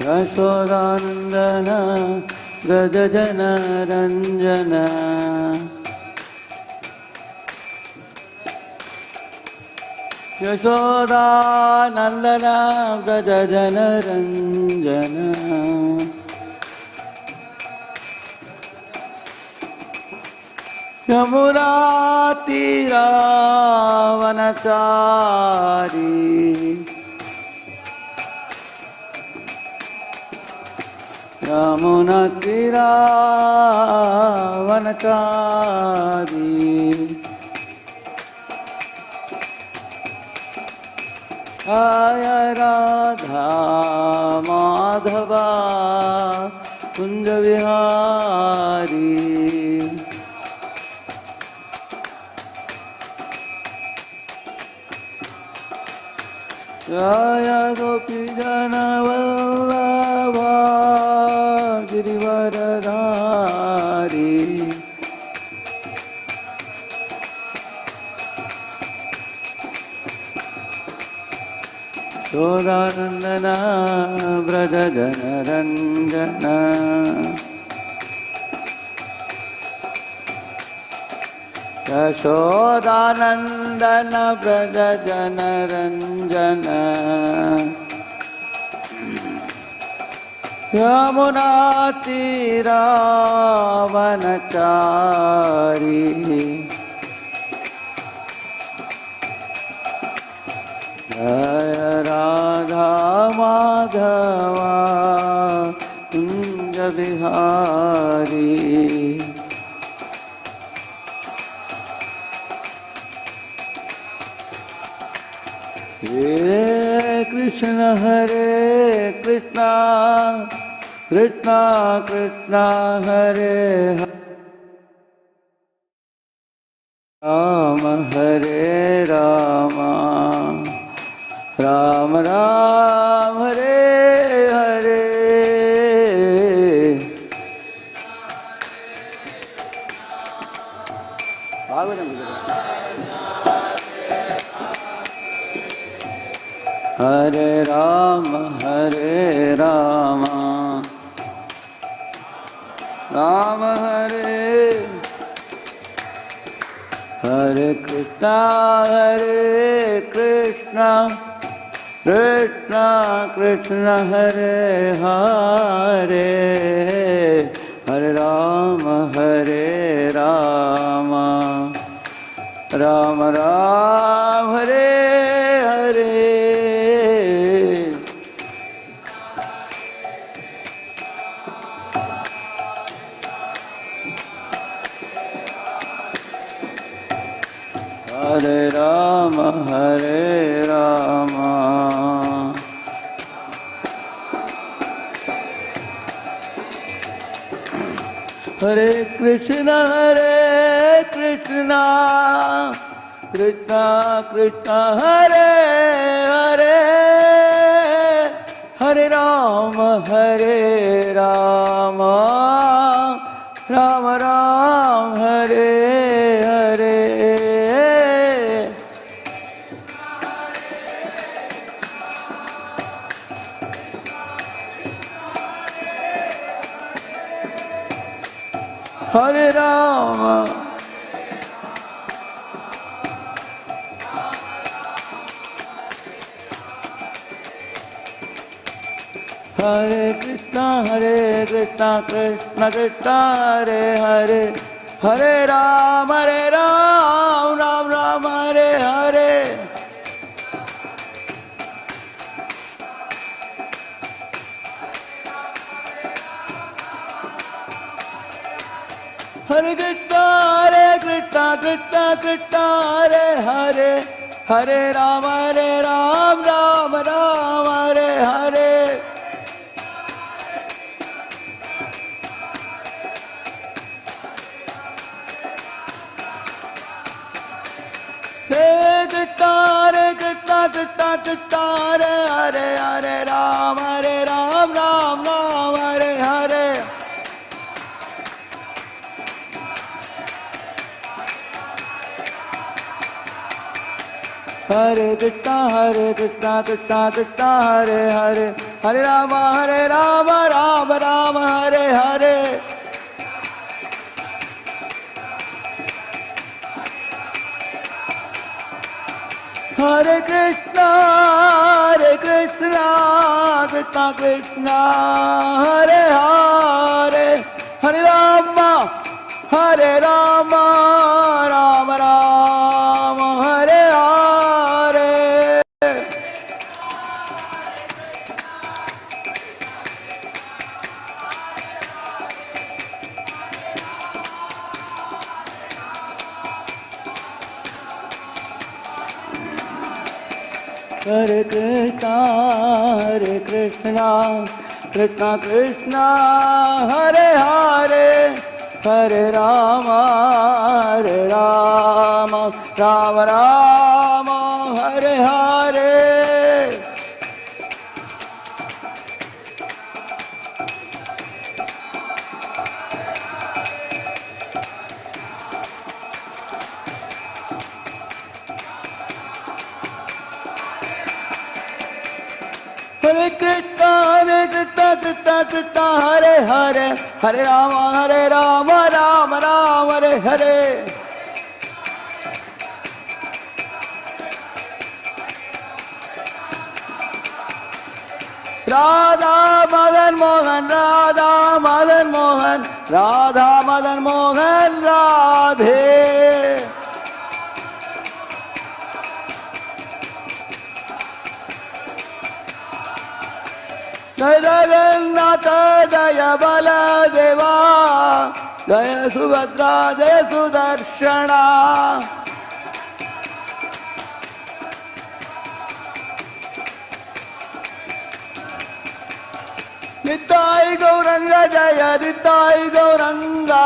Yashodanandana Vrajajana Ranjana Yashodanandana Vrajajana Ranjana Yamuna Tira Vanachari Yamuna Tira Vanachari Jaya Radha Madhava Kunja Vihari Jaya Gopi Jana Vallabha Girivaradhari Yashodanandana Vrajajana Ranjana Yashodanandana Vrajajana Ranjana Yamuna Tira Vanachari Jaya Radha Madhava Kunja Vihari Hare Krishna Krishna Krishna Hare Rama Hare Rama Rama Rama Hare Hare Hare Rama Hare Rama Rama Hare Hare Krishna Krishna Krishna Hare Hare Hare Rama Hare Rama Rama Rama Hare Hare Hare Rama Hare Rama Hare Krishna Krishna Krishna Hare Hare Hare Rama Hare Rama Rama Rama Hare Hare Hare Rama Hare Krishna Krishna Krishna Hare Hare Hare Rama Rama Rama Hare Hare Hare Krishna Krishna Krishna Hare Hare Hare Rama Rama Rama Hare Hare Hare Krishna Krishna Hare Hare Rama Rama Hare Hare Hare Krishna Krishna Hare Hare Hare Rama, Rama Rama, Hare Hare. Hare Krishna, Krishna Krishna, Hare Hare, Hare Rama, Rama Rama, Hare Hare. Hare Krishna, Krishna Krishna, Hare Hare, Hare Rama, Rama Rama, Hare Hare. Hare Krishna, Krishna, Hare Hare, Hare Rama, Rama Rama, Hare Hare. Radha Madan Mohan, Radha Madan Mohan, Radha Madan Mohan, Radhe. Jaya Jagannatha, Jaya Baladeva, Jaya Subhadra, Jaya Sudarshana. Nittai Gauranga, Jaya Nittai Gauranga,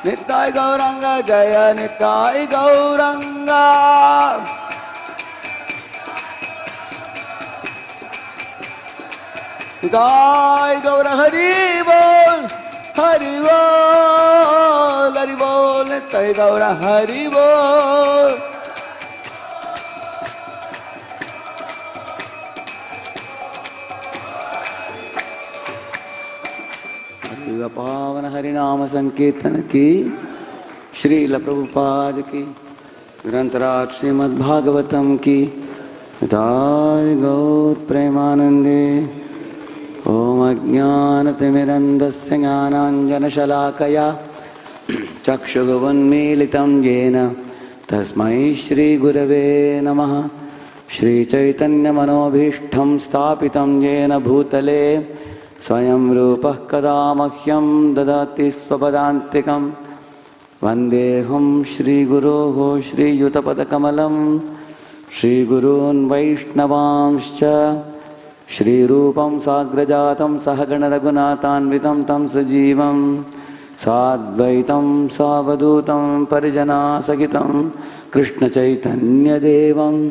Nittai Gauranga, Jaya Nittai Gauranga. Jai Gaura Hari Bol, Hari Bol, Hari Bol, Jai Gaura Hari Bol. पावन हरि नाम संकीर्तन की, श्रील प्रभुपाद की, ग्रंथराज श्रीमद्भागवतम की, जय गौर प्रेमानंदे। ओम अज्ञानतिमिरन्धस्य ज्ञानाञ्जनशलाकया चक्षुरुन्मीलितं येन तस्मै श्रीगुरवे नमः। श्रीचैतन्यमनोभीष्टं स्थापितं येन भूतले स्वयं रूपः कदा मह्यं ददाति स्वपदान्तिकं। वन्देऽहं श्रीगुरोः श्रीयुतपदकमलं, श्रीगुरून् वैष्णवांश्च, श्रीरूपं साग्रजातं सहगण रघुनाथान्वितं तं सजीवं साद्वैतं सावधूतं परिजनासहितं कृष्णचैतन्यदेवं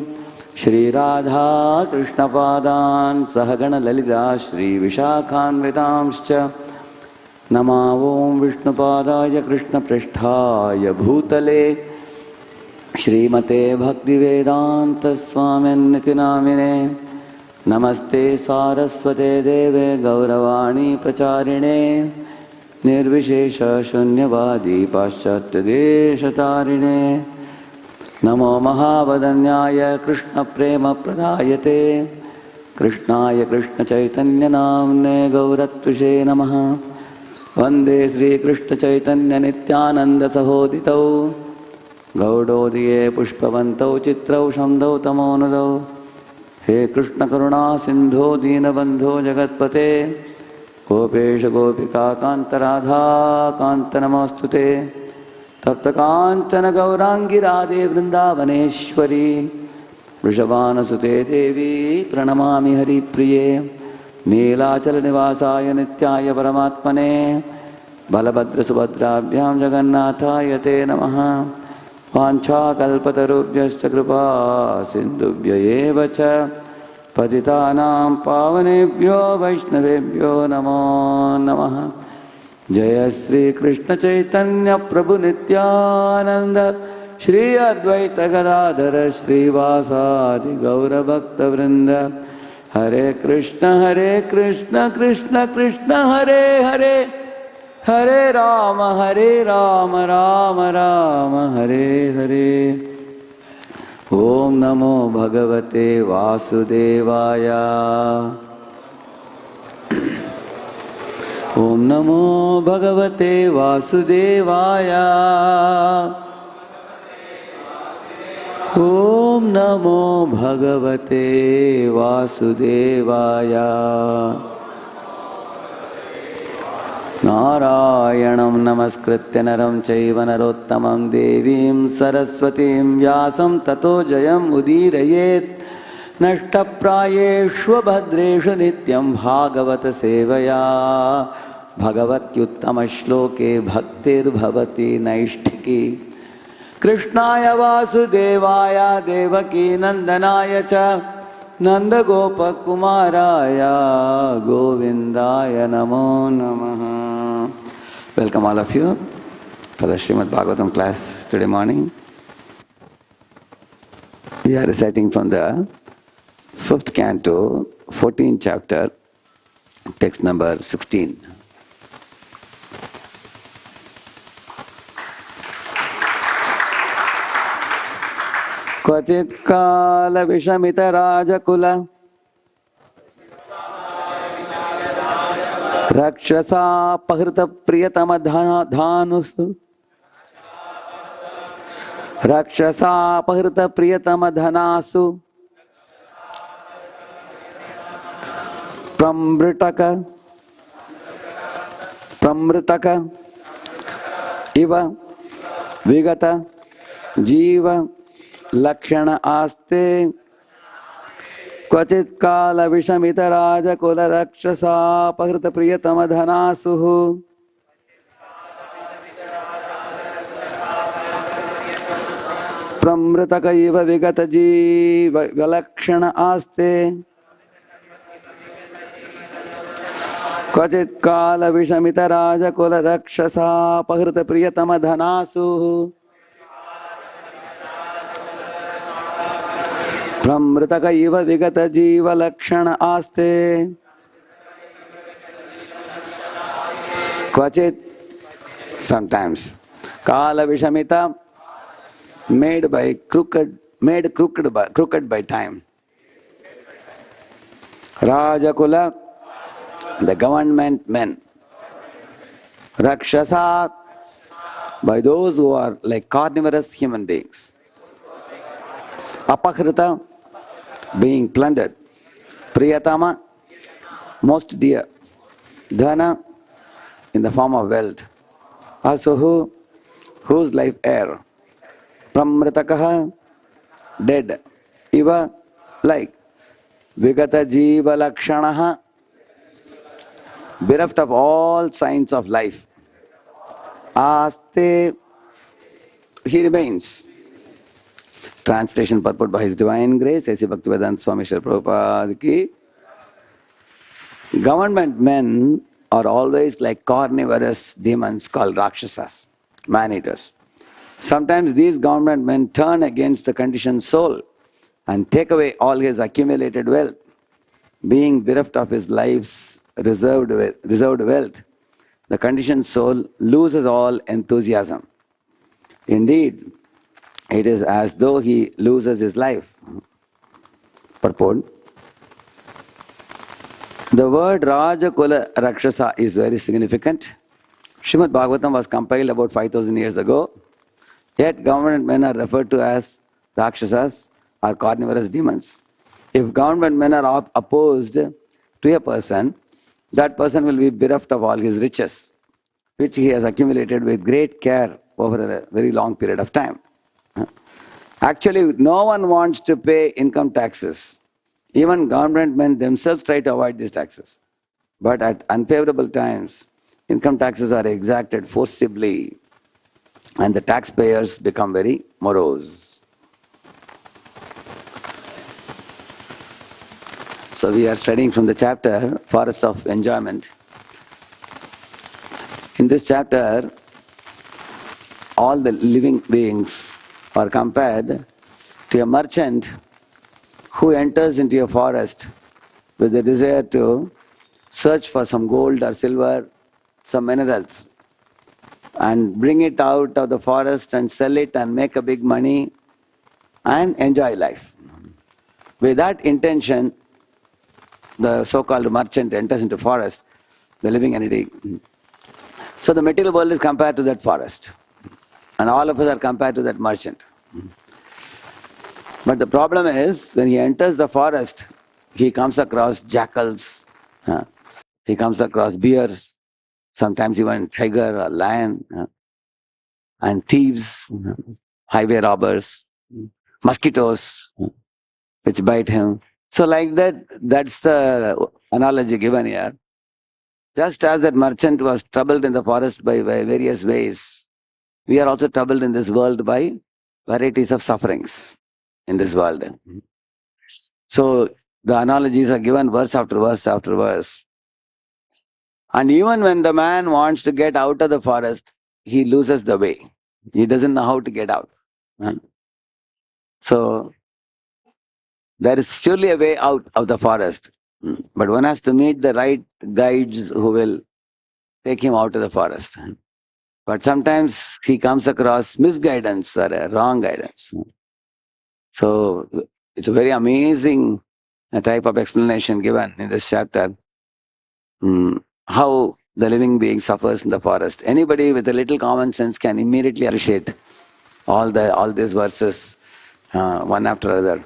श्रीराधा कृष्णपादान् सहगण ललिता श्रीविशाखान्वितांश्च। नमो ॐ विष्णुपादाय कृष्णपृष्ठाय भूतले श्रीमते भक्तिवेदान्तस्वामिन्निति नामिने। नमस्ते सारस्वते देवे गौरवाणी प्रचारिणे, निर्विशेष शून्यवादी पाश्चात्यदेशतारिणे। नमो महावदन्याय कृष्णप्रेमप्रदायते, कृष्णाय कृष्णचैतन्यनाम्ने गौरत्विषे नमः। वन्दे श्रीकृष्णचैतन्यनित्यानन्दसहोदितौ गौडोदये पुष्पवन्तौ चित्रौ शम्धौ तमोनुदौ। हे कृष्ण करुणा सिंधो दीनबंधो जगत्पते, गोपेश गोपिका कांत राधा कांत नमोस्तुते। तप्त कांचन गौरांगी राधे वृंदावनेश्वरी, वृषभानुसुते देवी प्रणमामि हरिप्रिये। नीलाचल निवासाय नित्याय परमात्मने, बलभद्र सुभद्राभ्यां जगन्नाथाय ते नमः। वाञ्छाकल्पतरुभ्यश्च कृपा सिन्धुभ्य एव च, पतितानां पावनेभ्यो वैष्णवेभ्यो नमो नमः। जय श्री कृष्ण चैतन्य प्रभु Nityanand, Shri Advaita Gadadhar श्रीवासादि गौरभक्तवृंद। Hare Krishna, Krishna Krishna, Hare Hare, Hare Rama, Rama Rama, Hare Hare. Om Namo Bhagavate Vasudevaya. Om Namo Bhagavate Vasudevaya. Om Namo Bhagavate Vasudevaya. Narayanam Namaskritya Naram Chaiva Narottamam Devim Saraswatim Vyasam Tato Jayam Udirayet Nashtaprayeshva Bhadreshu Nityam Bhagavata Sevaya Bhagavatyuttama Shloke Bhaktir Bhavati Naishtiki Krishnaya Vasudevaya Devaki Nandanaya Cha Nanda Gopa Kumaraya Govindaya Namo Namaha. Welcome all of you for the Srimad Bhagavatam class today morning. We are reciting from the 5th canto, 14th chapter, text number 16. Kvachit kala vishamita rajakula rakshasa pahrita priyatama dhanusu rakshasa pahrita priyatama dhanasu pramritaka iva vigata jiva lakshana aste kvachit kala vishamita rajakula rakshasa pahrita priyatama dhanasuhu pramritaka iva vigata jiva lakshana aste kvachit kala vishamita rajakula rakshasa pahrita priyatama dhanasuhu pramritaka iva vigata jiva lakshana aste kvachit, sometimes kala vishamita, made crooked by time. Rajakula, the government men. Rakshasa, by those who are like carnivorous human beings. Apahrita, being plundered. Priyatama, most dear. Dhana, in the form of wealth. Asuhu, whose life heir. Pramritakaha, dead. Iva, like. Vigata jiva lakshanaha, bereft of all signs of life. Aste, he remains. Translation purport by His Divine Grace, A.C. Bhaktivedanta Swami Srila Prabhupada ki. Government men are always like carnivorous demons called Rakshasas, man-eaters. Sometimes these government men turn against the conditioned soul and take away all his accumulated wealth. Being bereft of his life's reserved wealth, the conditioned soul loses all enthusiasm. Indeed, it is as though he loses his life. Purport. The word Rajakula Rakshasa is very significant. Srimad Bhagavatam was compiled about 5,000 years ago. Yet government men are referred to as Rakshasas or carnivorous demons. If government men are opposed to a person, that person will be bereft of all his riches, which he has accumulated with great care over a very long period of time. Actually, no one wants to pay income taxes. Even government men themselves try to avoid these taxes. But at unfavorable times, income taxes are exacted forcibly and the taxpayers become very morose. So we are studying from the chapter, Forest of Enjoyment. In this chapter, all the living beings are compared to a merchant who enters into a forest with the desire to search for some gold or silver, some minerals, and bring it out of the forest and sell it and make a big money and enjoy life. With that intention, the so-called merchant enters into forest, the living entity. So the material world is compared to that forest, and all of us are compared to that merchant. But the problem is, when he enters the forest, he comes across jackals, he comes across bears, sometimes even tiger or lion, and thieves, highway robbers, mosquitoes, which bite him. So like that, that's the analogy given here. Just as that merchant was troubled in the forest by various ways, we are also troubled in this world by varieties of sufferings in this world. So the analogies are given verse after verse after verse. And even when the man wants to get out of the forest, he loses the way. He doesn't know how to get out. So there is surely a way out of the forest. But one has to meet the right guides who will take him out of the forest. But sometimes he comes across misguidance or a wrong guidance. So it's a very amazing type of explanation given in this chapter. How the living being suffers in the forest. Anybody with a little common sense can immediately appreciate all these verses one after another.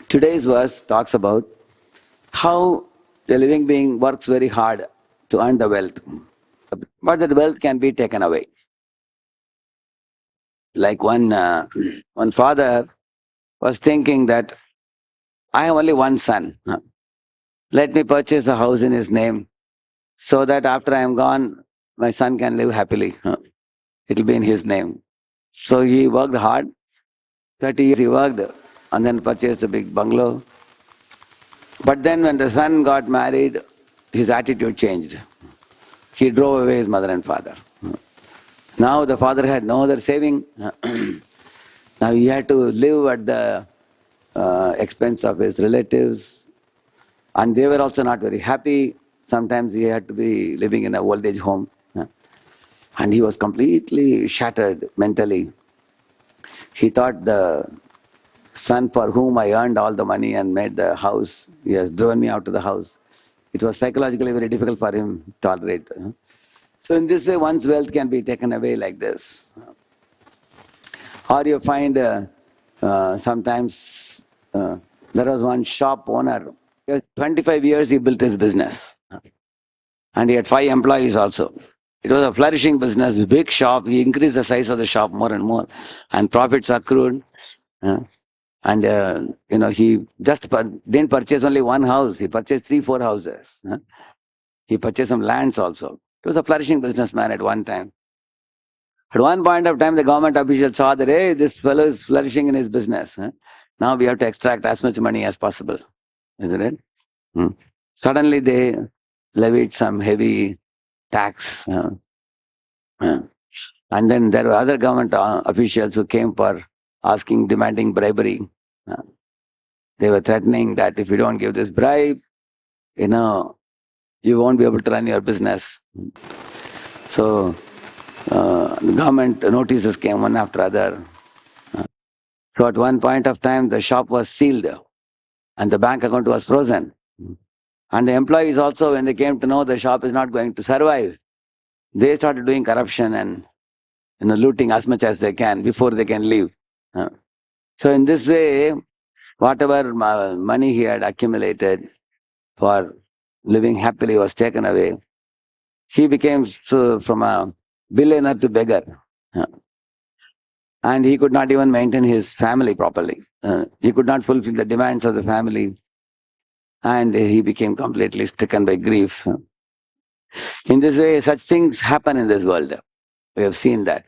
Today's verse talks about how the living being works very hard to earn the wealth, but that wealth can be taken away. Like one father was thinking that I have only one son. Let me purchase a house in his name so that after I am gone, my son can live happily. It will be in his name. So he worked hard. 30 years he worked and then purchased a big bungalow. But then when the son got married, his attitude changed. He drove away his mother and father. Now the father had no other saving. Now he had to live at the expense of his relatives. And they were also not very happy. Sometimes he had to be living in an old age home. And he was completely shattered mentally. He thought the son for whom I earned all the money and made the house, he has driven me out of the house. It was psychologically very difficult for him to tolerate. So in this way, one's wealth can be taken away like this. Or you find sometimes there was one shop owner. 25 years he built his business. And he had 5 employees also. It was a flourishing business, big shop. He increased the size of the shop more and more. And profits accrued. And he just didn't purchase only one house. He purchased 3, 4 houses. He purchased some lands also. He was a flourishing businessman at one time. At one point of time, the government officials saw that, hey, this fellow is flourishing in his business. Now we have to extract as much money as possible. Isn't it? Suddenly they levied some heavy tax. And then there were other government officials who came for demanding bribery. They were threatening that if you don't give this bribe, you won't be able to run your business. So the government notices came one after other. So at one point of time, the shop was sealed and the bank account was frozen. And the employees also, when they came to know the shop is not going to survive, they started doing corruption and looting as much as they can before they can leave. So in this way, whatever money he had accumulated for living happily was taken away. He became from a billionaire to beggar. And he could not even maintain his family properly. He could not fulfill the demands of the family. And he became completely stricken by grief. In this way, such things happen in this world. We have seen that.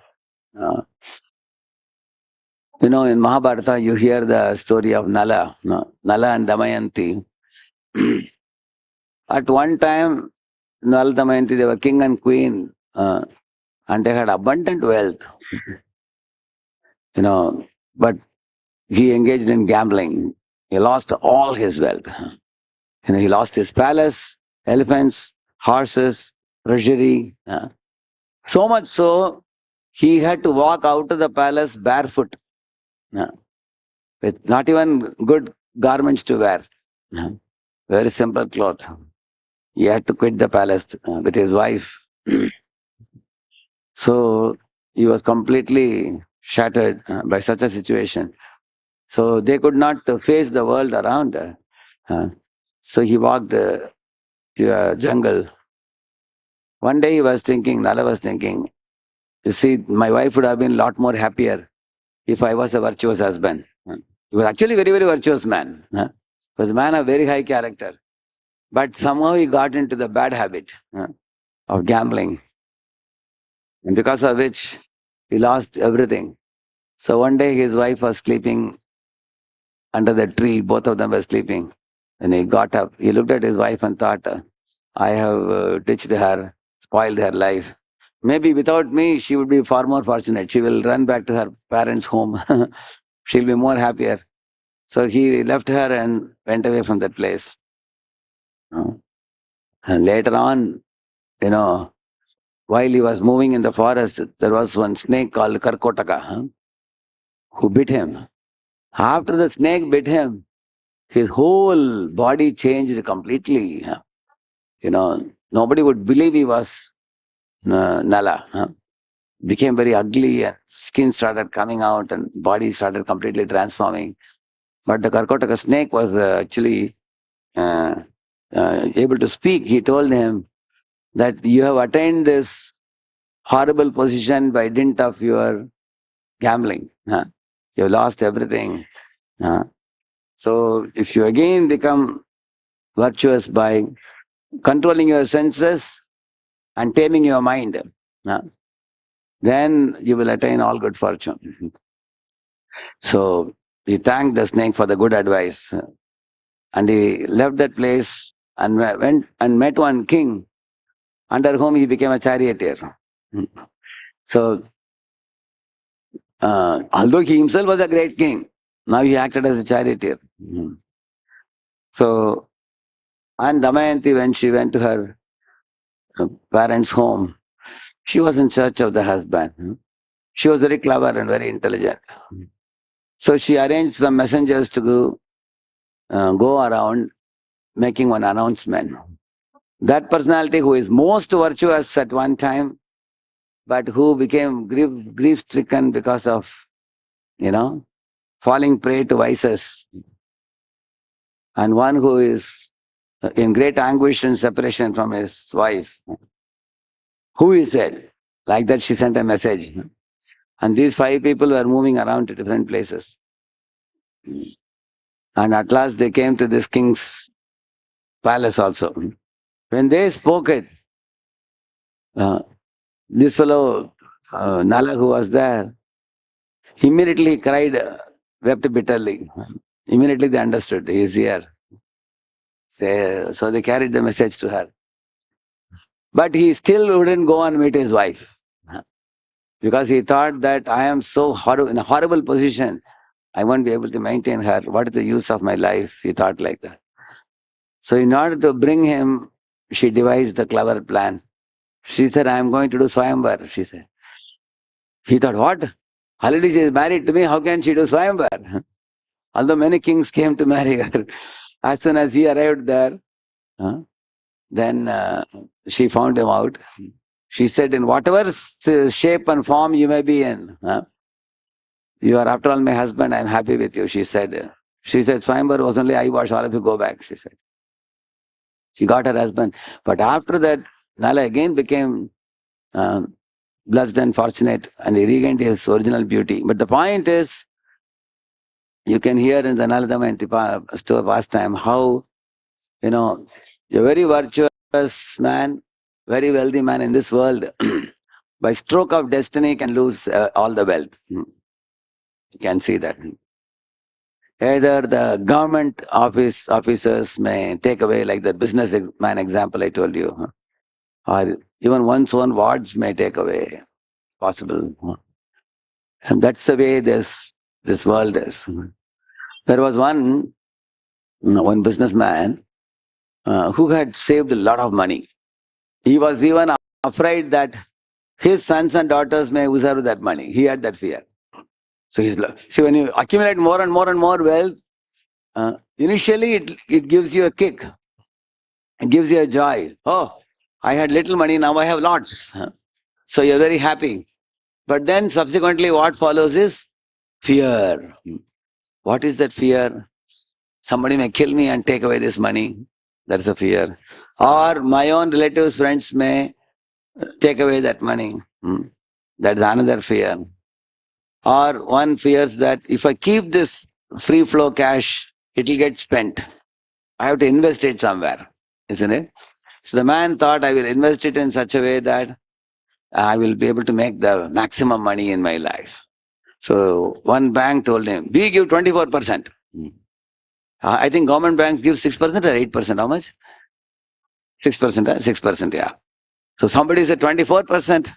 In Mahabharata, you hear the story of Nala and Damayanti. At one time, Nala, Damayanti, they were king and queen, and they had abundant wealth. But he engaged in gambling. He lost all his wealth. He lost his palace, elephants, horses, treasury. So much so, he had to walk out of the palace barefoot, uh, with not even good garments to wear. Uh, Very simple cloth. He had to quit the palace with his wife. So he was completely shattered by such a situation. So they could not face the world around. So he walked to a jungle. One day he was thinking, Nala was thinking, you see, my wife would have been a lot more happier if I was a virtuous husband. He was actually very, very virtuous man. He was a man of very high character. But somehow he got into the bad habit of gambling. And because of which he lost everything. So one day his wife was sleeping under the tree. Both of them were sleeping. And he got up. He looked at his wife and thought, I have ditched her, spoiled her life. Maybe without me, she would be far more fortunate. She will run back to her parents' home. She'll be more happier. So he left her and went away from that place. Uh, And later on, you know, while he was moving in the forest, there was one snake called Karkotaka who bit him. After the snake bit him, his whole body changed completely. Nobody would believe he was Nala. Became very ugly and skin started coming out and body started completely transforming. But the Karkotaka snake was actually uh, able to speak. He told him that you have attained this horrible position by dint of your gambling. You have lost everything. So if you again become virtuous by controlling your senses and taming your mind, then you will attain all good fortune. So he thanked the snake for the good advice, and he left that place and went and met one king, under whom he became a charioteer. So although he himself was a great king, now he acted as a charioteer. So, and Damayanti, when she went to her parents' home, she was in search of the husband. She was very clever and very intelligent. So she arranged some messengers to go around making one announcement. That personality who is most virtuous at one time, but who became grief stricken because of, falling prey to vices, and one who is in great anguish and separation from his wife. Who is it? Like that, she sent a message. And these 5 people were moving around to different places. And at last they came to this king's palace also. When they spoke it, uh, this fellow, Nala, who was there, immediately cried, wept bitterly. Immediately they understood, he is here. So they carried the message to her. But he still wouldn't go and meet his wife. Because he thought that I am so in a horrible position, I won't be able to maintain her. What is the use of my life? He thought like that. So in order to bring him, she devised a clever plan. She said, I am going to do Swayamvar, she said. He thought, what? Already she is married to me, how can she do Swayamvar? Although many kings came to marry her. As soon as he arrived there, then she found him out. She said, in whatever shape and form you may be in, you are after all my husband, I am happy with you, she said. She said, Swayamvar was only eyewash, all of you go back, she said. She got her husband. But after that, Nala again became blessed and fortunate, and he regained his original beauty. But the point is, you can hear in the Nala Damayanti story pastime how, a very virtuous man, very wealthy man in this world, by stroke of destiny can lose all the wealth. You can see that. Either the government officers may take away, like the businessman example I told you, or even one's own wards may take away. It's possible. And that's the way this world is. There was one businessman who had saved a lot of money. He was even afraid that his sons and daughters may usurp that money. He had that fear. So see, when you accumulate more and more and more wealth, initially it gives you a kick. It gives you a joy. Oh, I had little money, now I have lots. So you're very happy. But then subsequently what follows is fear. What is that fear? Somebody may kill me and take away this money. That's a fear. Or my own relatives, friends may take away that money. That's another fear. Or one fears that if I keep this free flow cash, it will get spent. I have to invest it somewhere, isn't it? So the man thought, I will invest it in such a way that I will be able to make the maximum money in my life. So one bank told him, we give 24%. I think government banks give 6% or 8%. How much? 6%, 6%, yeah. So somebody said 24%.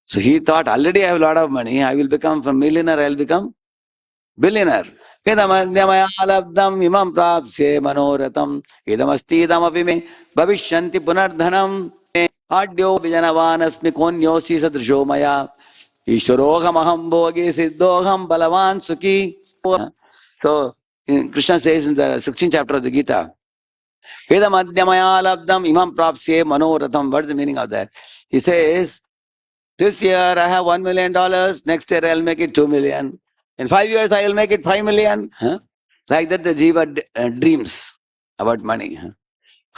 So he thought, already I have a lot of money. I will become from millionaire, I will become billionaire. Idamanyamaya imam prapsye manoratam idamastidamapi me bhavishyanti punardhanam adyo vijanavanasmi konyosi sadrisho maya ishwaroham bhogi siddhoham balavan sukhi. So Krishna says in the 16th chapter of the Gita, Idamanyamaya labdam imam prapsye manoratam. What is the meaning of that? He says, this year I have $1 million. Next year I'll make it 2 million. In 5 years I will make it 5 million. Like that the jiva dreams about money.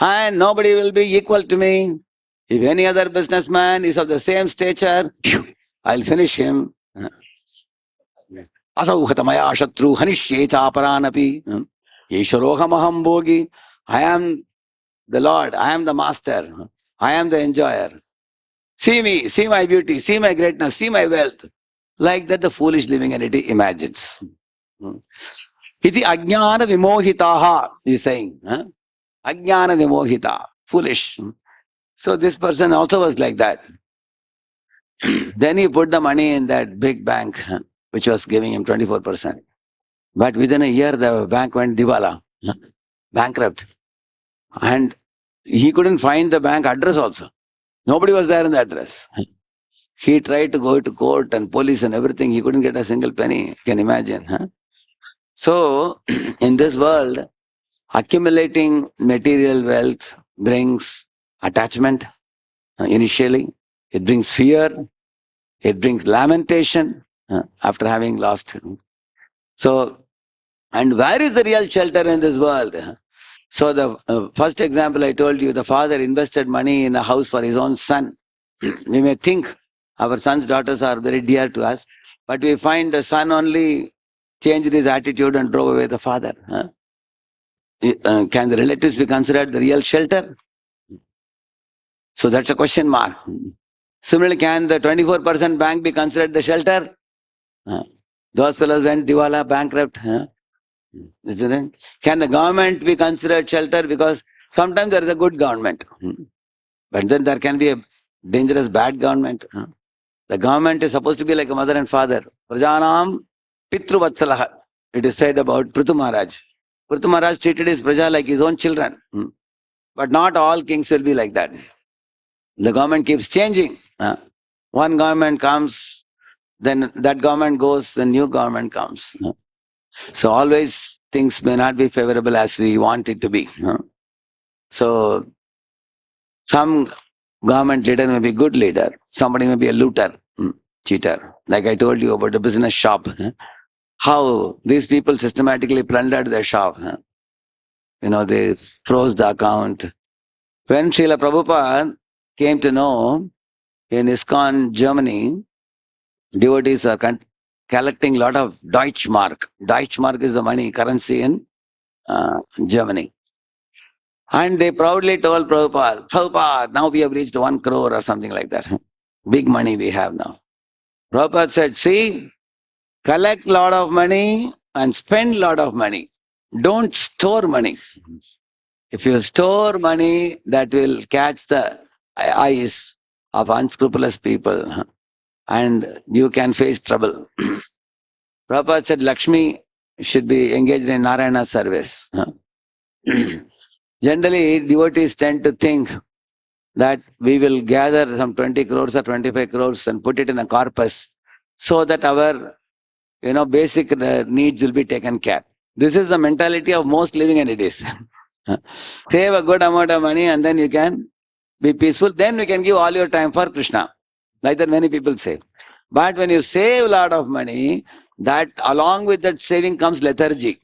And nobody will be equal to me. If any other businessman is of the same stature, I'll finish him. Asauhatamaya shatru hanishye chaparanapi. Yesharohamaham bhogi. I am the Lord. I am the master. I am the enjoyer. See me, see my beauty, see my greatness, see my wealth. Like that the foolish living entity imagines. Iti ajnana vimohitaha, he is saying. Ajnana vimohita, foolish. So this person also was like that. Then he put the money in that big bank, which was giving him 24%. But within a year, the bank went diwala, bankrupt. And he couldn't find the bank address also. Nobody was there in the address. He tried to go to court and police and everything. He couldn't get a single penny. You can imagine. So, in this world, accumulating material wealth brings attachment initially. It brings fear. It brings lamentation after having lost. So, and where is the real shelter in this world? So, the first example I told you, the father invested money in a house for his own son. We may think our sons, daughters are very dear to us, but we find the son only changed his attitude and drove away the father. Can the relatives be considered the real shelter? So that's a question mark. Similarly, can the 24% bank be considered the shelter? Those fellows went diwala, bankrupt. Isn't it? Can the government be considered shelter? Because sometimes there is a good government, but then there can be a dangerous bad government. The government is supposed to be like a mother and father. Prajanam Pitru Vatsalaha. It is said about Prithu Maharaj. Prithu Maharaj treated his Praja like his own children. But not all kings will be like that. The government keeps changing. One government comes, then that government goes, the new government comes. So always things may not be favorable as we want it to be. So some government leader may be good leader. Somebody may be a looter, cheater. Like I told you about the business shop. How these people systematically plundered their shop. They froze the account. When Srila Prabhupada came to know in ISKCON Germany, devotees are collecting a lot of Deutschmark. Deutschmark is the money, currency in Germany. And they proudly told Prabhupada, Prabhupada, now we have reached 1 crore or something like that. Big money we have now. Prabhupada said, see, collect a lot of money and spend a lot of money. Don't store money. If you store money, that will catch the eyes of unscrupulous people and you can face trouble. Prabhupada said Lakshmi should be engaged in Narayana service. Generally, devotees tend to think that we will gather some 20 crores or 25 crores and put it in a corpus so that our basic needs will be taken care. This is the mentality of most living entities. Save a good amount of money and then you can be peaceful. Then you can give all your time for Krishna. Like that many people say. But when you save a lot of money, that along with that saving comes lethargy,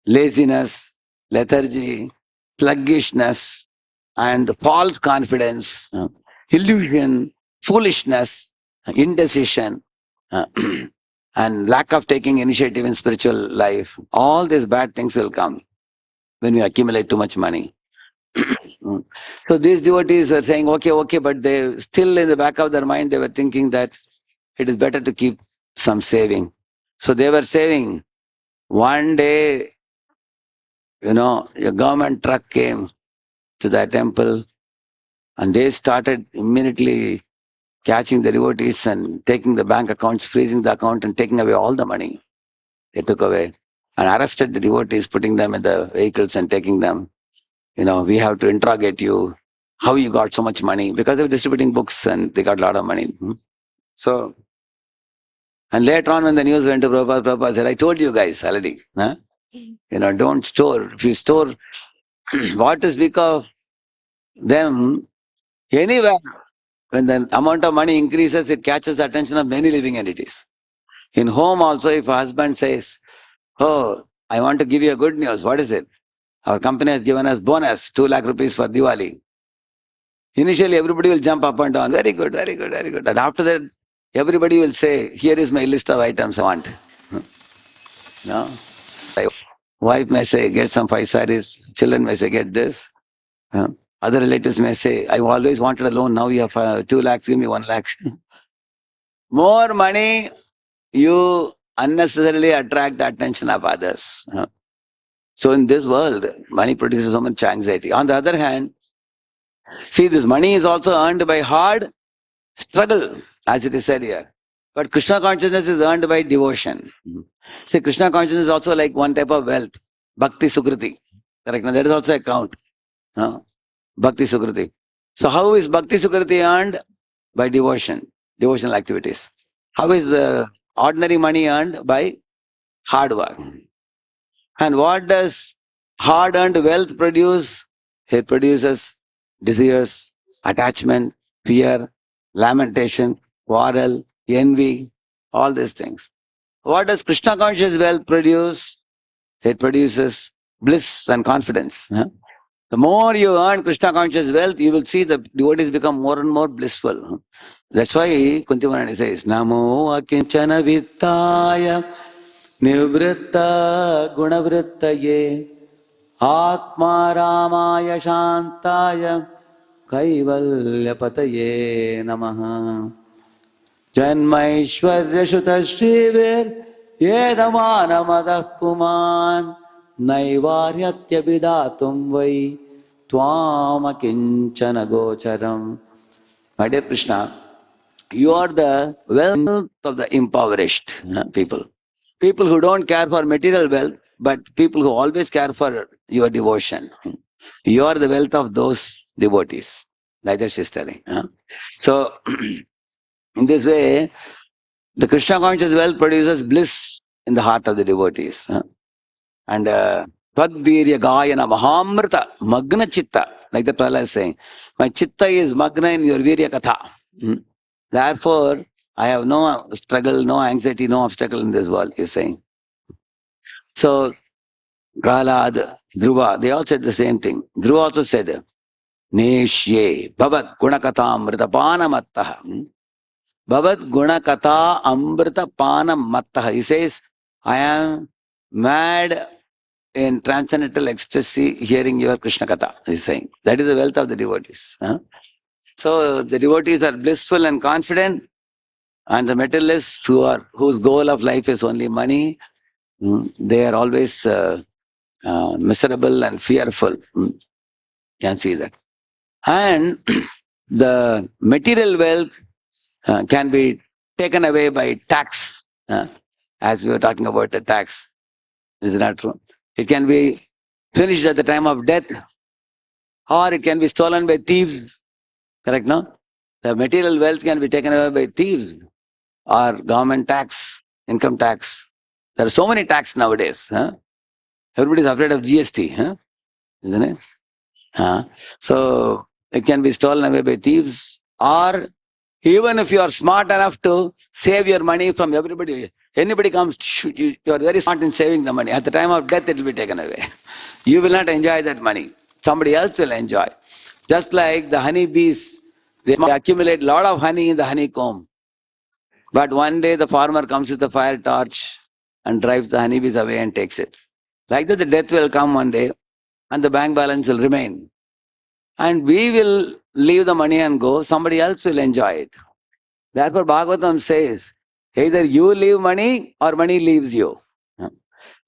laziness, lethargy, sluggishness, and false confidence, illusion, foolishness, indecision, uh, and lack of taking initiative in spiritual life. All these bad things will come when we accumulate too much money. Mm. So these devotees are saying, okay, okay, but they still in the back of their mind, they were thinking that it is better to keep some saving. So they were saving. One day, a government truck came to that temple and they started immediately catching the devotees and taking the bank accounts, freezing the account and taking away all the money. They took away and arrested the devotees, putting them in the vehicles and taking them. We have to interrogate you, how you got so much money, because they were distributing books and they got a lot of money. So, and later on when the news went to Prabhupada, Prabhupada said, I told you guys already, don't store. If you store, what to speak of them anywhere, when the amount of money increases, it catches the attention of many living entities. In home also, if a husband says, oh, I want to give you a good news, what is it? Our company has given us bonus, 2 lakh rupees for Diwali. Initially, everybody will jump up and down. Very good, very good, very good. And after that, everybody will say, here is my list of items I want. No? Wife may say, get some 5 saris. Children may say, get this. Other relatives may say, I always wanted a loan. Now you have 2 lakhs, give me 1 lakh. More money, you unnecessarily attract the attention of others. So in this world, money produces so much anxiety. On the other hand, see, this money is also earned by hard struggle, as it is said here. But Krishna consciousness is earned by devotion. See, Krishna consciousness is also like one type of wealth, bhakti sukriti. Correct? Now, that is also a count. Bhakti sukriti. So, how is bhakti sukriti earned? By devotion, devotional activities. How is the ordinary money earned? By hard work. And what does hard earned wealth produce? It produces desires, attachment, fear, lamentation, quarrel, envy, all these things. What does Krishna conscious wealth produce? It produces bliss and confidence. The more you earn Krishna conscious wealth, you will see the devotees become more and more blissful. That's why Kuntimanani says, Namo akinchana vittaya nivritta gunavrittaye atma ramaya shantaya kaivalyapataye namaha. Janmaishwarya Shutashivir Yedamanamadah Puman Naivaryatya Vidatum Vai Twamakinchana Gocharam. My dear Krishna, you are the wealth of the impoverished people. People who don't care for material wealth, but people who always care for your devotion. You are the wealth of those devotees. Like that she's telling. So, in this way, the Krishna conscious wealth produces bliss in the heart of the devotees. And Tadvirya Gayana Mahamrita Magna Chitta, like the Prahlad is saying, my chitta is Magna in your Virya Katha. Therefore, I have no struggle, no anxiety, no obstacle in this world, he's saying. So, Prahlad, Dhruva, they all said the same thing. Dhruva also said, Neshye Bhavat Gunakata Amritapana Mattaha. Bhavat Guna Katha Amrita Pana Mattaha. He says, I am mad in transcendental ecstasy hearing your Krishna Katha. He's saying. That is the wealth of the devotees. So the devotees are blissful and confident, and the materialists whose goal of life is only money, they are always miserable and fearful. You can see that. And the material wealth can be taken away by tax, as we were talking about the tax. Is it not true? It can be finished at the time of death. or it can be stolen by thieves. Correct, no? The material wealth can be taken away by thieves or government tax, income tax. There are so many tax nowadays. Huh? Everybody is afraid of GST, huh? Isn't it? Huh? So it can be stolen away by thieves, or even if you are smart enough to save your money from everybody, anybody comes, you are very smart in saving the money. At the time of death, it will be taken away. You will not enjoy that money. Somebody else will enjoy. Just like the honey bees, they accumulate a lot of honey in the honeycomb. But one day the farmer comes with a fire torch and drives the honeybees away and takes it. Like that, the death will come one day and the bank balance will remain. And we will leave the money and go, somebody else will enjoy it. Therefore, Bhagavatam says, either you leave money or money leaves you.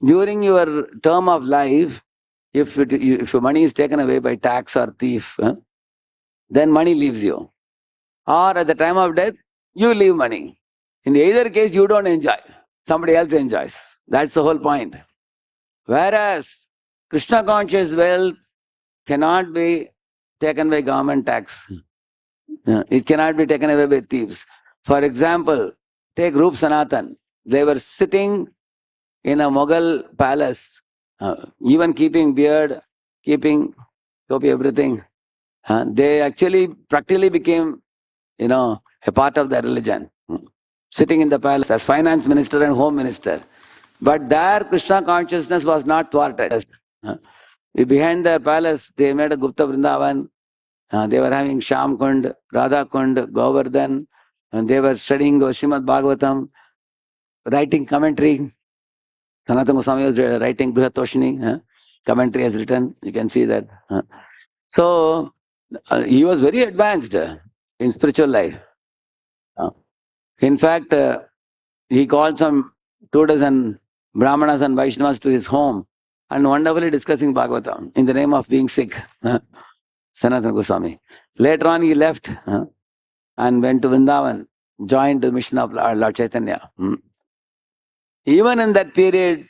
During your term of life, if your money is taken away by tax or thief, then money leaves you. Or at the time of death, you leave money. In either case, you don't enjoy. Somebody else enjoys. That's the whole point. Whereas Krishna conscious wealth cannot be taken by government tax. It cannot be taken away by thieves. For example, take Rup Sanatan. They were sitting in a Mughal palace, even keeping beard, keeping topi, everything. They actually practically became, a part of their religion. Sitting in the palace as finance minister and home minister. But their Krishna consciousness was not thwarted. Behind their palace, they made a Gupta Vrindavan. They were having Sham Kund, Radha Kund, Govardhan, and they were studying Srimad Bhagavatam, writing commentary. Sanatana Goswami was writing Brihattoshini, commentary has written, you can see that. So, he was very advanced in spiritual life. In fact, he called some 2 dozen Brahmanas and Vaishnavas to his home and wonderfully discussing Bhagavatam in the name of being sick. Sanatana Goswami. Later on, he left and went to Vrindavan, joined the mission of Lord Chaitanya. Even in that period,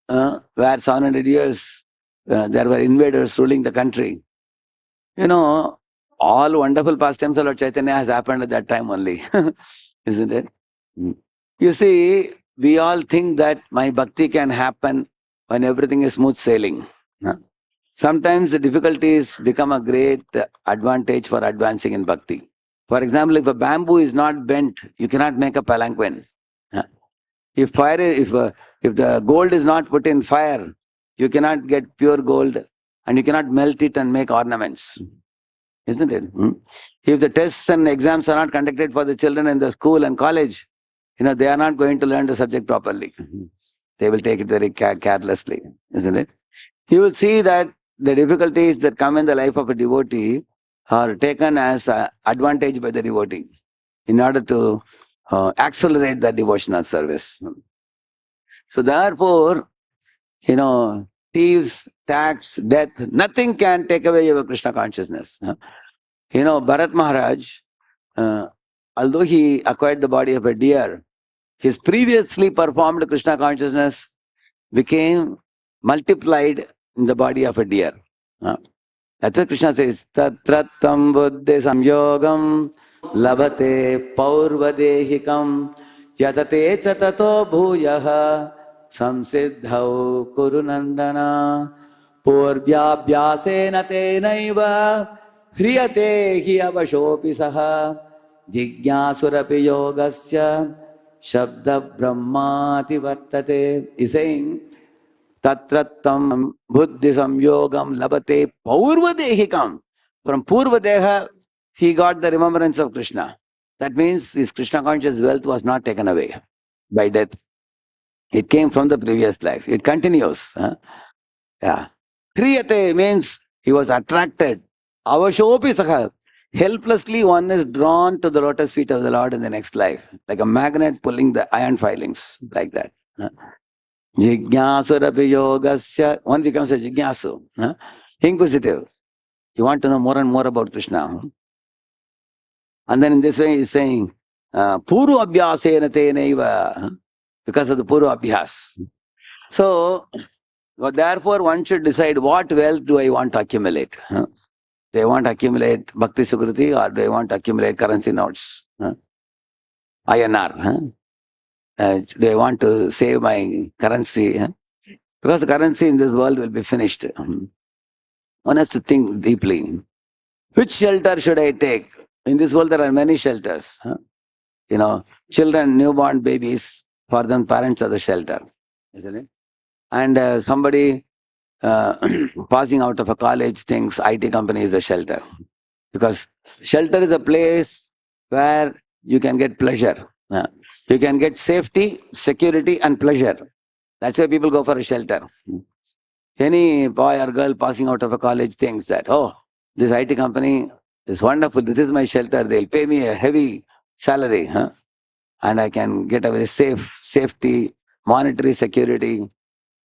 where 700 years there were invaders ruling the country, all wonderful pastimes of Lord Chaitanya has happened at that time only. Isn't it? You see, we all think that my bhakti can happen when everything is smooth sailing. Sometimes the difficulties become a great advantage for advancing in bhakti. For example, if a bamboo is not bent, you cannot make a palanquin. If the gold is not put in fire, you cannot get pure gold, and you cannot melt it and make ornaments. Isn't it? If the tests and exams are not conducted for the children in the school and college, they are not going to learn the subject properly. They will take it very carelessly, isn't it? You will see that the difficulties that come in the life of a devotee are taken as advantage by the devotee in order to accelerate the devotional service. So therefore, thieves, tax, death, nothing can take away your Krishna consciousness. Bharat Maharaj, although he acquired the body of a deer, his previously performed Krishna consciousness became multiplied in the body of a deer. That's why Krishna says, Tatratam buddhi samyogam labhate paurvadehikam yatate chatato bhuyaha samsiddhau kurunandana purvyabhyasena tenaiva hriyate hi avashopi saha jigyasurapi yogasya shabda brahmati vartate. He's saying, Tatrattam buddhi samyogam labate paurvadehikam. From Purvadeha, he got the remembrance of Krishna. That means his Krishna conscious wealth was not taken away by death. It came from the previous life. It continues. Yeah. Kriyate means he was attracted. Avashopi saha. Helplessly one is drawn to the lotus feet of the Lord in the next life. Like a magnet pulling the iron filings. Like that. Jigyasurapi yogasya. One becomes a jigyasu. Inquisitive. You want to know more and more about Krishna. And then in this way he's saying, Puru abhyasena tenaiva. Because of the Puru abhyas. So, therefore one should decide what wealth do I want to accumulate. Do I want to accumulate Bhakti Sukriti or do I want to accumulate currency notes? INR. Do I want to save my currency? Because the currency in this world will be finished. One has to think deeply. Which shelter should I take? In this world, there are many shelters. Children, newborn babies, for them, parents are the shelter, isn't it? And somebody uh, passing out of a college thinks IT company is a shelter. Because shelter is a place where you can get pleasure. You can get safety, security, and pleasure. That's why people go for a shelter. Any boy or girl passing out of a college thinks that, oh, this IT company is wonderful. This is my shelter. They'll pay me a heavy salary. And I can get a very safety, monetary security,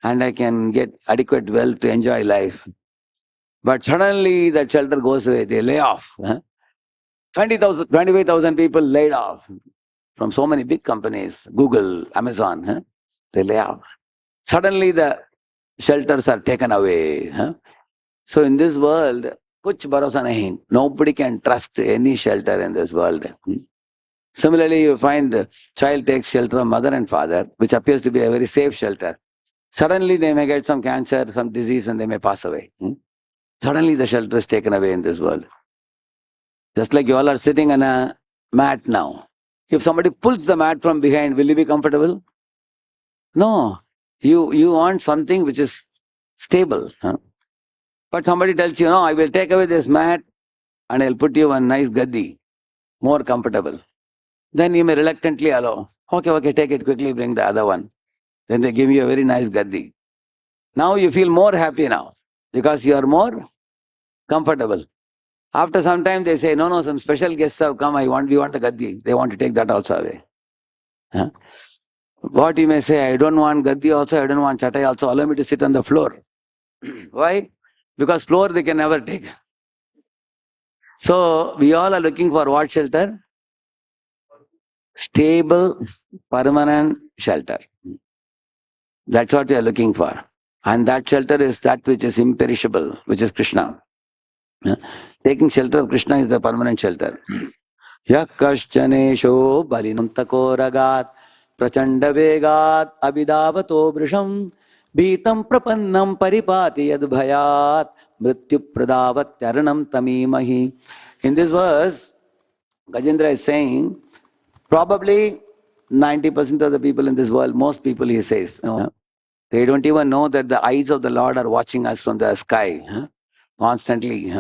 and I can get adequate wealth to enjoy life. But suddenly that shelter goes away. They lay off. 20,000, 25,000 people laid off from so many big companies, Google, Amazon. They lay off. Suddenly the shelters are taken away. So in this world, kuch bharosa nahi. Nobody can trust any shelter in this world. Similarly, you find the child takes shelter of mother and father, which appears to be a very safe shelter. Suddenly they may get some cancer, some disease, and they may pass away. Suddenly the shelter is taken away in this world. Just like you all are sitting on a mat now. If somebody pulls the mat from behind, will you be comfortable? No. You want something which is stable. But somebody tells you, no, I will take away this mat and I'll put you on nice gaddi, more comfortable. Then you may reluctantly allow. Okay, take it quickly, bring the other one. Then they give you a very nice gaddi. Now you feel more happy now because you are more comfortable. After some time they say, no, some special guests have come, we want the gaddi. They want to take that also away. What you may say, I don't want gaddi also, I don't want chatai also, allow me to sit on the floor. Why? Because floor they can never take. So we all are looking for what shelter? Stable, permanent shelter. That's what we are looking for. And that shelter is that which is imperishable, which is Krishna. Taking shelter of Krishna is the permanent shelter. Yakashchanesho balinantako ragat prachanda vegat abidavato brisham bhitam prapannam paripati yadbhayat mrityu pradavat yaranam tamimahi. In this verse, Gajendra is saying, probably 90% of the people in this world, most people, he says, they don't even know that the eyes of the Lord are watching us from the sky constantly.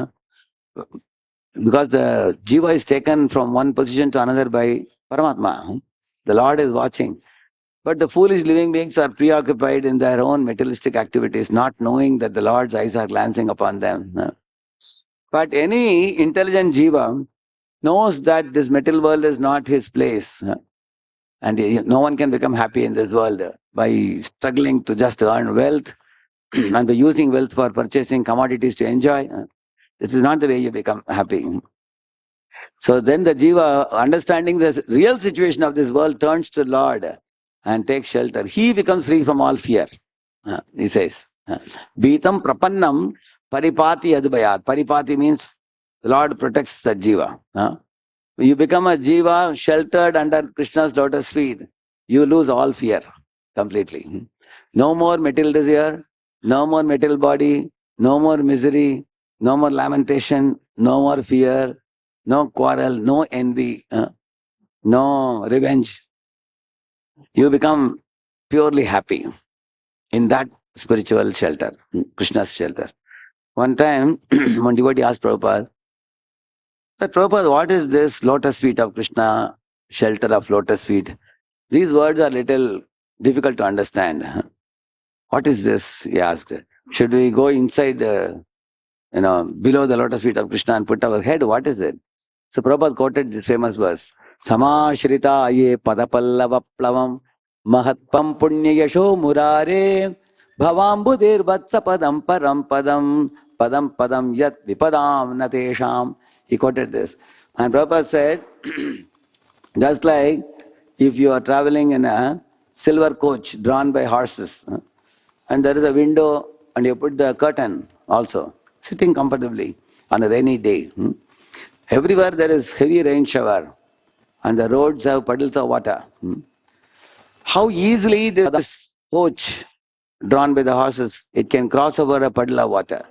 Because the jiva is taken from one position to another by Paramatma. The Lord is watching. But the foolish living beings are preoccupied in their own materialistic activities, not knowing that the Lord's eyes are glancing upon them. But any intelligent jiva knows that this material world is not his place. And no one can become happy in this world by struggling to just earn wealth and by using wealth for purchasing commodities to enjoy. This is not the way you become happy. So then the jiva, understanding the real situation of this world, turns to the Lord and takes shelter. He becomes free from all fear. He says, Bhitam prapannam paripati adbayat. Paripati means the Lord protects the jiva. You become a jiva sheltered under Krishna's lotus feet, you lose all fear completely. No more material desire, no more material body, no more misery, no more lamentation, no more fear, no quarrel, no envy, no revenge. You become purely happy in that spiritual shelter, Krishna's shelter. One time, one devotee asked Prabhupada, but Prabhupada, what is this lotus feet of Krishna, shelter of lotus feet? These words are little difficult to understand. What is this? He asked. Should we go inside, below the lotus feet of Krishna and put our head? What is it? So Prabhupada quoted this famous verse. Samashrita ye padapallava plavam mahatpam punya yasho murare bhavambudir vatsa padam param padam padam padam yat vipadam natesham. He quoted this. And Prabhupada said, just like if you are traveling in a silver coach drawn by horses, and there is a window and you put the curtain also, sitting comfortably. on a rainy day. Everywhere there is heavy rain shower and the roads have puddles of water. How easily this coach drawn by the horses, it can cross over a puddle of water.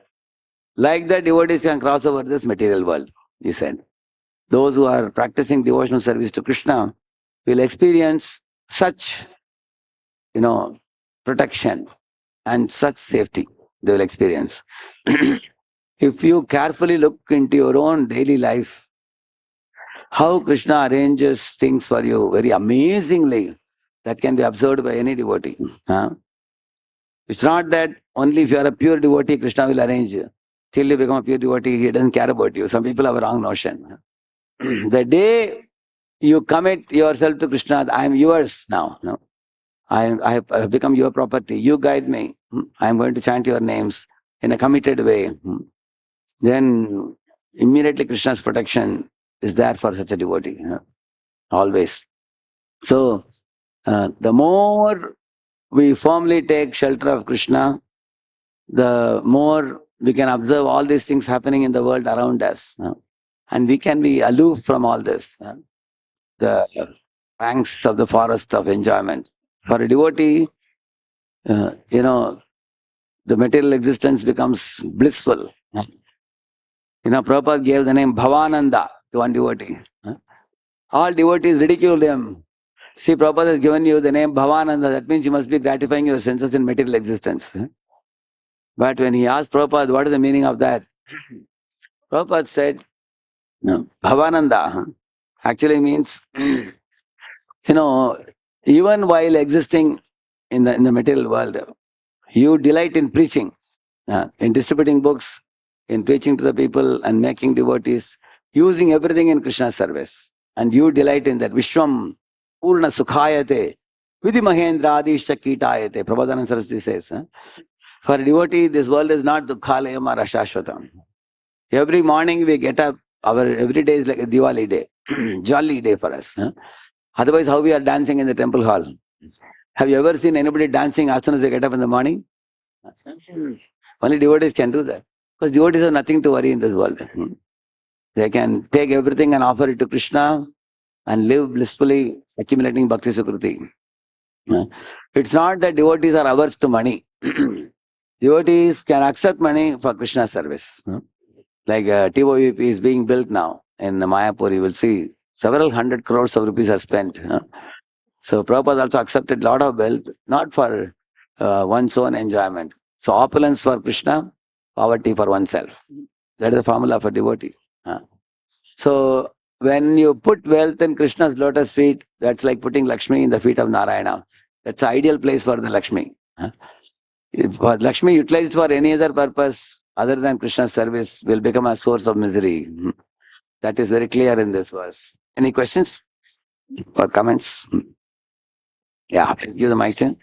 Like that, devotees can cross over this material world, he said. Those who are practicing devotional service to Krishna will experience such, protection and such safety they will experience. If you carefully look into your own daily life, how Krishna arranges things for you very amazingly, that can be observed by any devotee. Huh? It's not that only if you are a pure devotee, Krishna will arrange you. Till you become a pure devotee, he doesn't care about you. Some people have a wrong notion. The day you commit yourself to Krishna, I am yours now. No? I have become your property. You guide me. I am going to chant your names in a committed way. Then immediately Krishna's protection is there for such a devotee. Always. So, the more we firmly take shelter of Krishna, the more we can observe all these things happening in the world around us. And we can be aloof from all this. The banks of the forest of enjoyment. For a devotee, the material existence becomes blissful. Prabhupada gave the name Bhavananda to one devotee. All devotees ridiculed him. See, Prabhupada has given you the name Bhavananda. That means you must be gratifying your senses in material existence. But when he asked Prabhupada, what is the meaning of that? Prabhupada said, no, Bhavananda actually means, even while existing in the material world, you delight in preaching, in distributing books, in preaching to the people and making devotees, using everything in Krishna's service. And you delight in that. Vishwam Purna Sukhayate Vidhi Mahendra Adishya Kitayate. Prabhupada Saraswati says, for a devotee, this world is not Dukhalayam or Ashashvatam. Every morning we get up, our every day is like a Diwali day, jolly day for us. Otherwise, how we are dancing in the temple hall? Have you ever seen anybody dancing as soon as they get up in the morning? Only devotees can do that. Because devotees have nothing to worry in this world. They can take everything and offer it to Krishna and live blissfully, accumulating bhakti sukruti. It's not that devotees are averse to money. Devotees can accept money for Krishna service. Like TOVP is being built now in Mayapur, you will see several hundred crores of rupees are spent. So Prabhupada also accepted a lot of wealth, not for one's own enjoyment. So opulence for Krishna, poverty for oneself. That is the formula for devotee. So when you put wealth in Krishna's lotus feet, that's like putting Lakshmi in the feet of Narayana. That's the ideal place for the Lakshmi. If for Lakshmi utilized for any other purpose other than Krishna's service will become a source of misery. That is very clear in this verse. Any questions or comments? Yeah, please give the mic to him.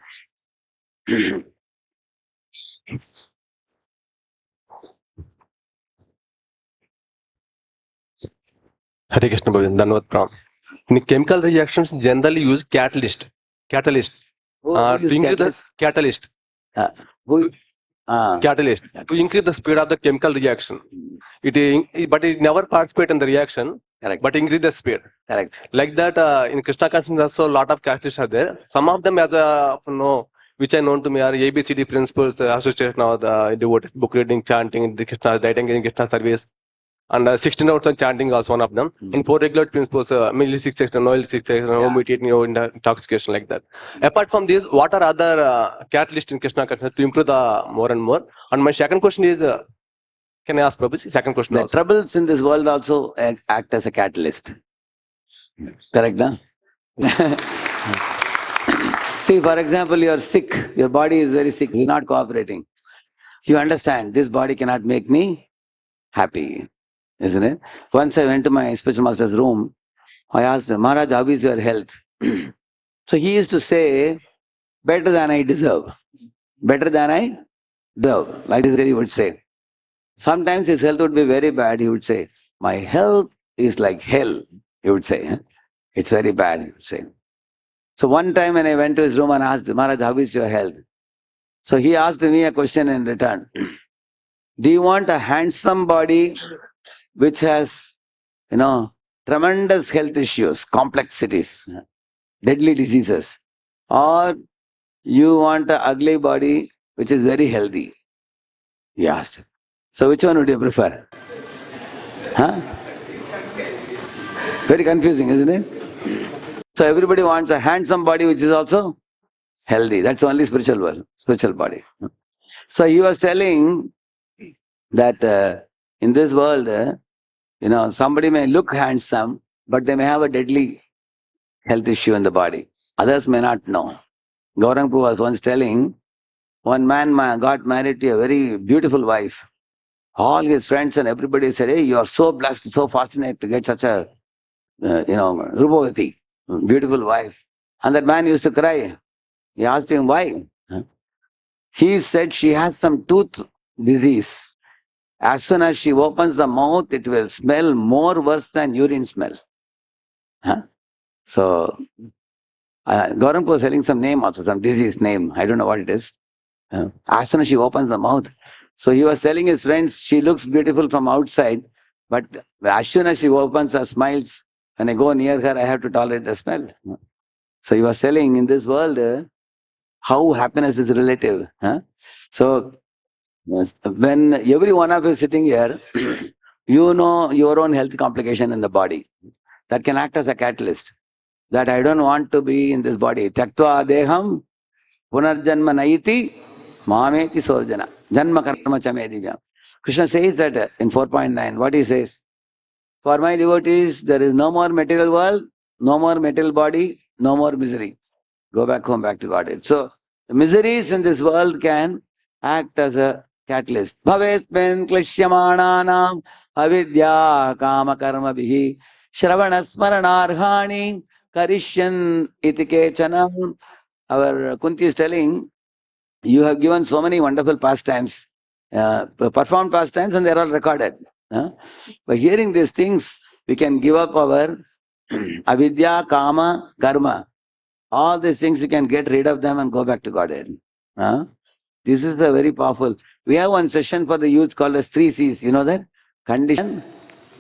Hare Krishna Bhajan, Dhanavad Pram. In chemical reactions, generally use catalyst. To increase the catalyst. Catalyst to increase the speed of the chemical reaction. But it never participate in the reaction. Correct. But increase the speed. Correct. Like that, in Krishna consciousness also a lot of catalysts are there. Some of them as which are known to me are ABCD principles, association of the devotees, book reading, chanting, Krishna writing in Krishna service. And 16 hours of chanting also one of them. In 4 regular principles, illicit sex, no illicit sex, no meditate, no intoxication, like that. Apart from this, what are other catalysts in Krishna consciousness to improve the more and more? And my second question is, can I ask Prabhu? Second question The also. troubles in this world also act as a catalyst. Correct, no? See, for example, you are sick. Your body is very sick. You're not cooperating. You understand, this body cannot make me happy. Isn't it? Once I went to my spiritual master's room, I asked him, Maharaj, how is your health? So he used to say, better than I deserve. Better than I deserve. Like this he would say. Sometimes his health would be very bad. He would say, my health is like hell. He would say, it's very bad. He would say. So one time when I went to his room and asked, Maharaj, how is your health? So he asked me a question in return. Do you want a handsome body which has, tremendous health issues, complexities, deadly diseases? Or you want an ugly body which is very healthy? Yes. So which one would you prefer? Huh? Very confusing, isn't it? So everybody wants a handsome body which is also healthy. That's only spiritual world, spiritual body. So he was telling that in this world, somebody may look handsome, but they may have a deadly health issue in the body. Others may not know. Gaurang Prabhu was once telling, one man got married to a very beautiful wife. All his friends and everybody said, hey, you are so blessed, so fortunate to get such a, Rupavati, beautiful wife. And that man used to cry. He asked him why. He said she has some tooth disease. As soon as she opens the mouth, it will smell more worse than urine smell. Huh? So, Gaurang was telling some name also, some disease name. I don't know what it is. As soon as she opens the mouth. So he was telling his friends, she looks beautiful from outside, but as soon as she opens her smiles, when I go near her, I have to tolerate the smell. So he was telling in this world, how happiness is relative. Huh? So yes, when every one of you is sitting here, you know your own health complication in the body. That can act as a catalyst. That I don't want to be in this body. Tyaktva deham punarjanma naiti mameti sorjana. Janma karma chamedivya. Krishna says that in 4.9. What he says? For my devotees, there is no more material world, no more material body, no more misery. Go back home, back to Godhead. So the miseries in this world can act as a catalyst. Bhavesmen klishyamananam avidya kama karma bihi shravana smaranarhani karishyan itikechanam. Our Kunti is telling, you have given so many wonderful pastimes, performed pastimes, and they're all recorded. By hearing these things, we can give up our avidya, kama, karma. All these things, you can get rid of them and go back to Godhead. This is a very powerful. We have one session for the youth called as 3 C's. You know that? Condition,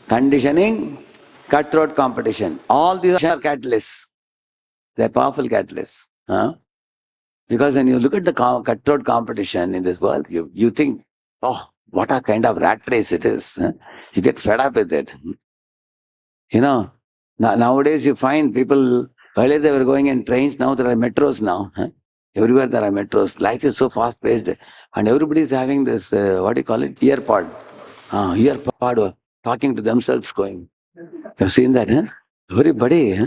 conditioning, cutthroat competition. All these are catalysts. They're powerful catalysts. Because when you look at the cutthroat competition in this world, you think, oh, what a kind of rat race it is. You get fed up with it. Nowadays you find people, earlier they were going in trains, now there are metros now. Everywhere there are metros. Life is so fast paced. And everybody is having this, what do you call it? Earpod. Earpod, talking to themselves going. You've seen that, huh? Everybody,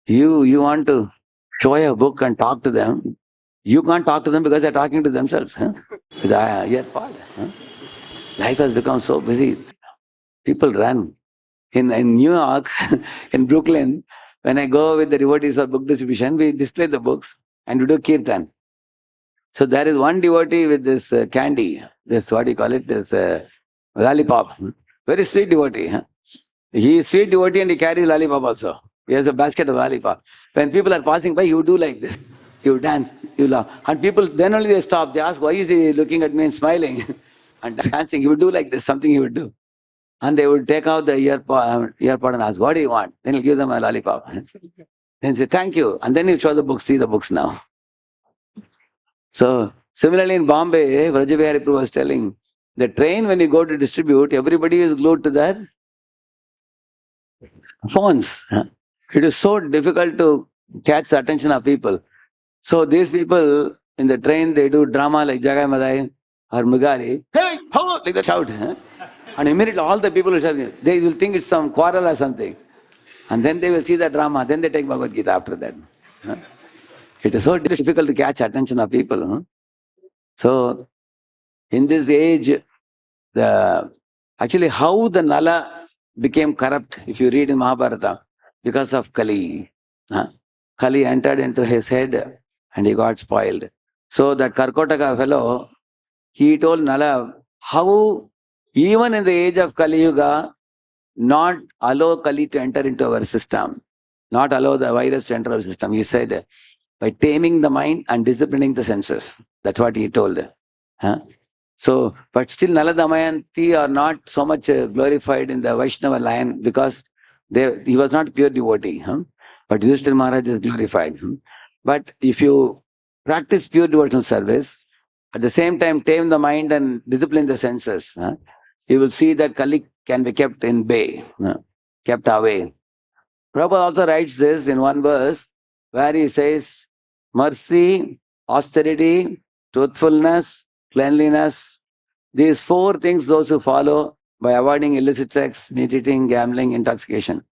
you want to show a book and talk to them. You can't talk to them because they're talking to themselves. With the earpod. Life has become so busy. People run. In New York, in Brooklyn, when I go with the devotees of book distribution, we display the books and we do kirtan. So there is one devotee with this candy, this, what do you call it, this lollipop. Very sweet devotee. He is sweet devotee and he carries lollipop also. He has a basket of lollipop. When people are passing by, he would do like this. He would dance, he would laugh. And people, then only they stop. They ask, why is he looking at me and smiling and dancing? He would do like this, something he would do. And they would take out the earpod and ask, what do you want? Then he'll give them a lollipop. Then say, thank you. And then he'll show the books, see the books now. So, similarly in Bombay, Vrajavihari Prabhu was telling, the train when you go to distribute, everybody is glued to their phones. It is so difficult to catch the attention of people. So these people in the train, they do drama like Jagai Madai or Mugari. Hey, how? Like that shout. And immediately all the people will shout, they will think it's some quarrel or something. And then they will see the drama. Then they take Bhagavad Gita after that. It is so difficult to catch attention of people. So in this age, actually how the Nala became corrupt, if you read in Mahabharata, because of Kali. Kali entered into his head and he got spoiled. So that Karkotaka fellow, he told Nala, how even in the age of Kali Yuga, not allow Kali to enter into our system, not allow the virus to enter our system. He said, by taming the mind and disciplining the senses. That's what he told. So, but still Nala Damayanti are not so much glorified in the Vaishnava line because he was not pure devotee. But Yudhishthira Maharaj is glorified. But if you practice pure devotional service, at the same time tame the mind and discipline the senses, you will see that Kali can be kept in bay, kept away. Prabhupada also writes this in one verse where he says, mercy, austerity, truthfulness, cleanliness, these four things those who follow by avoiding illicit sex, meat eating, gambling, intoxication.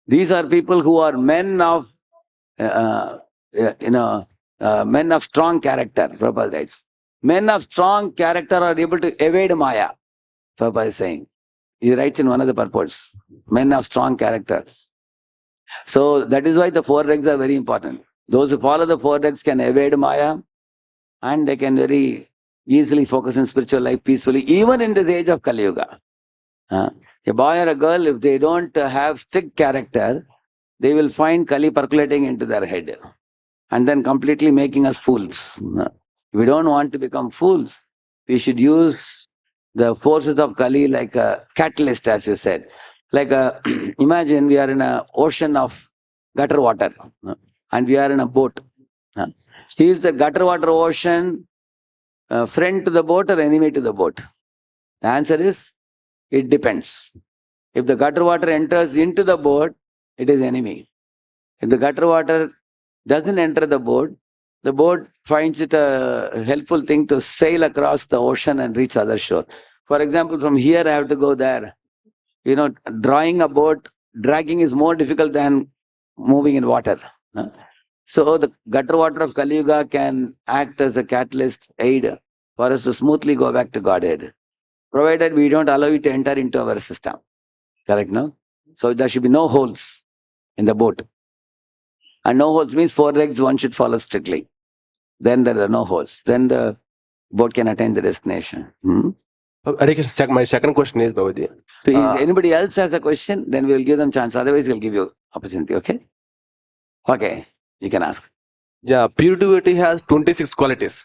These are people who are men of, men of strong character, Prabhupada writes. Men of strong character are able to evade Maya, Prabhupada is saying. He writes in one of the purports, men of strong character. So that is why the four regs are very important. Those who follow the four regs can evade Maya and they can very easily focus in spiritual life peacefully, even in this age of Kali Yuga. A boy or a girl, if they don't have strict character, they will find Kali percolating into their head and then completely making us fools. We don't want to become fools. We should use the forces of Kali like a catalyst, as you said. Like imagine we are in an ocean of gutter water and we are in a boat. Is the gutter water ocean friend to the boat or enemy to the boat? The answer is, it depends. If the gutter water enters into the boat, it is enemy. If the gutter water doesn't enter the boat finds it a helpful thing to sail across the ocean and reach other shore. For example, from here I have to go there. Drawing a boat, dragging is more difficult than moving in water. So the gutter water of Kali Yuga can act as a catalyst aid for us to smoothly go back to Godhead, provided we don't allow it to enter into our system. Correct, no? So there should be no holes in the boat. And no holes means four regs one should follow strictly. Then there are no holes. Then the boat can attain the destination. Hare Krishna, my second question is, Babaji. So if anybody else has a question, then we will give them chance. Otherwise, we'll give you opportunity. Okay? Okay. You can ask. Yeah, pure devotee has 26 qualities.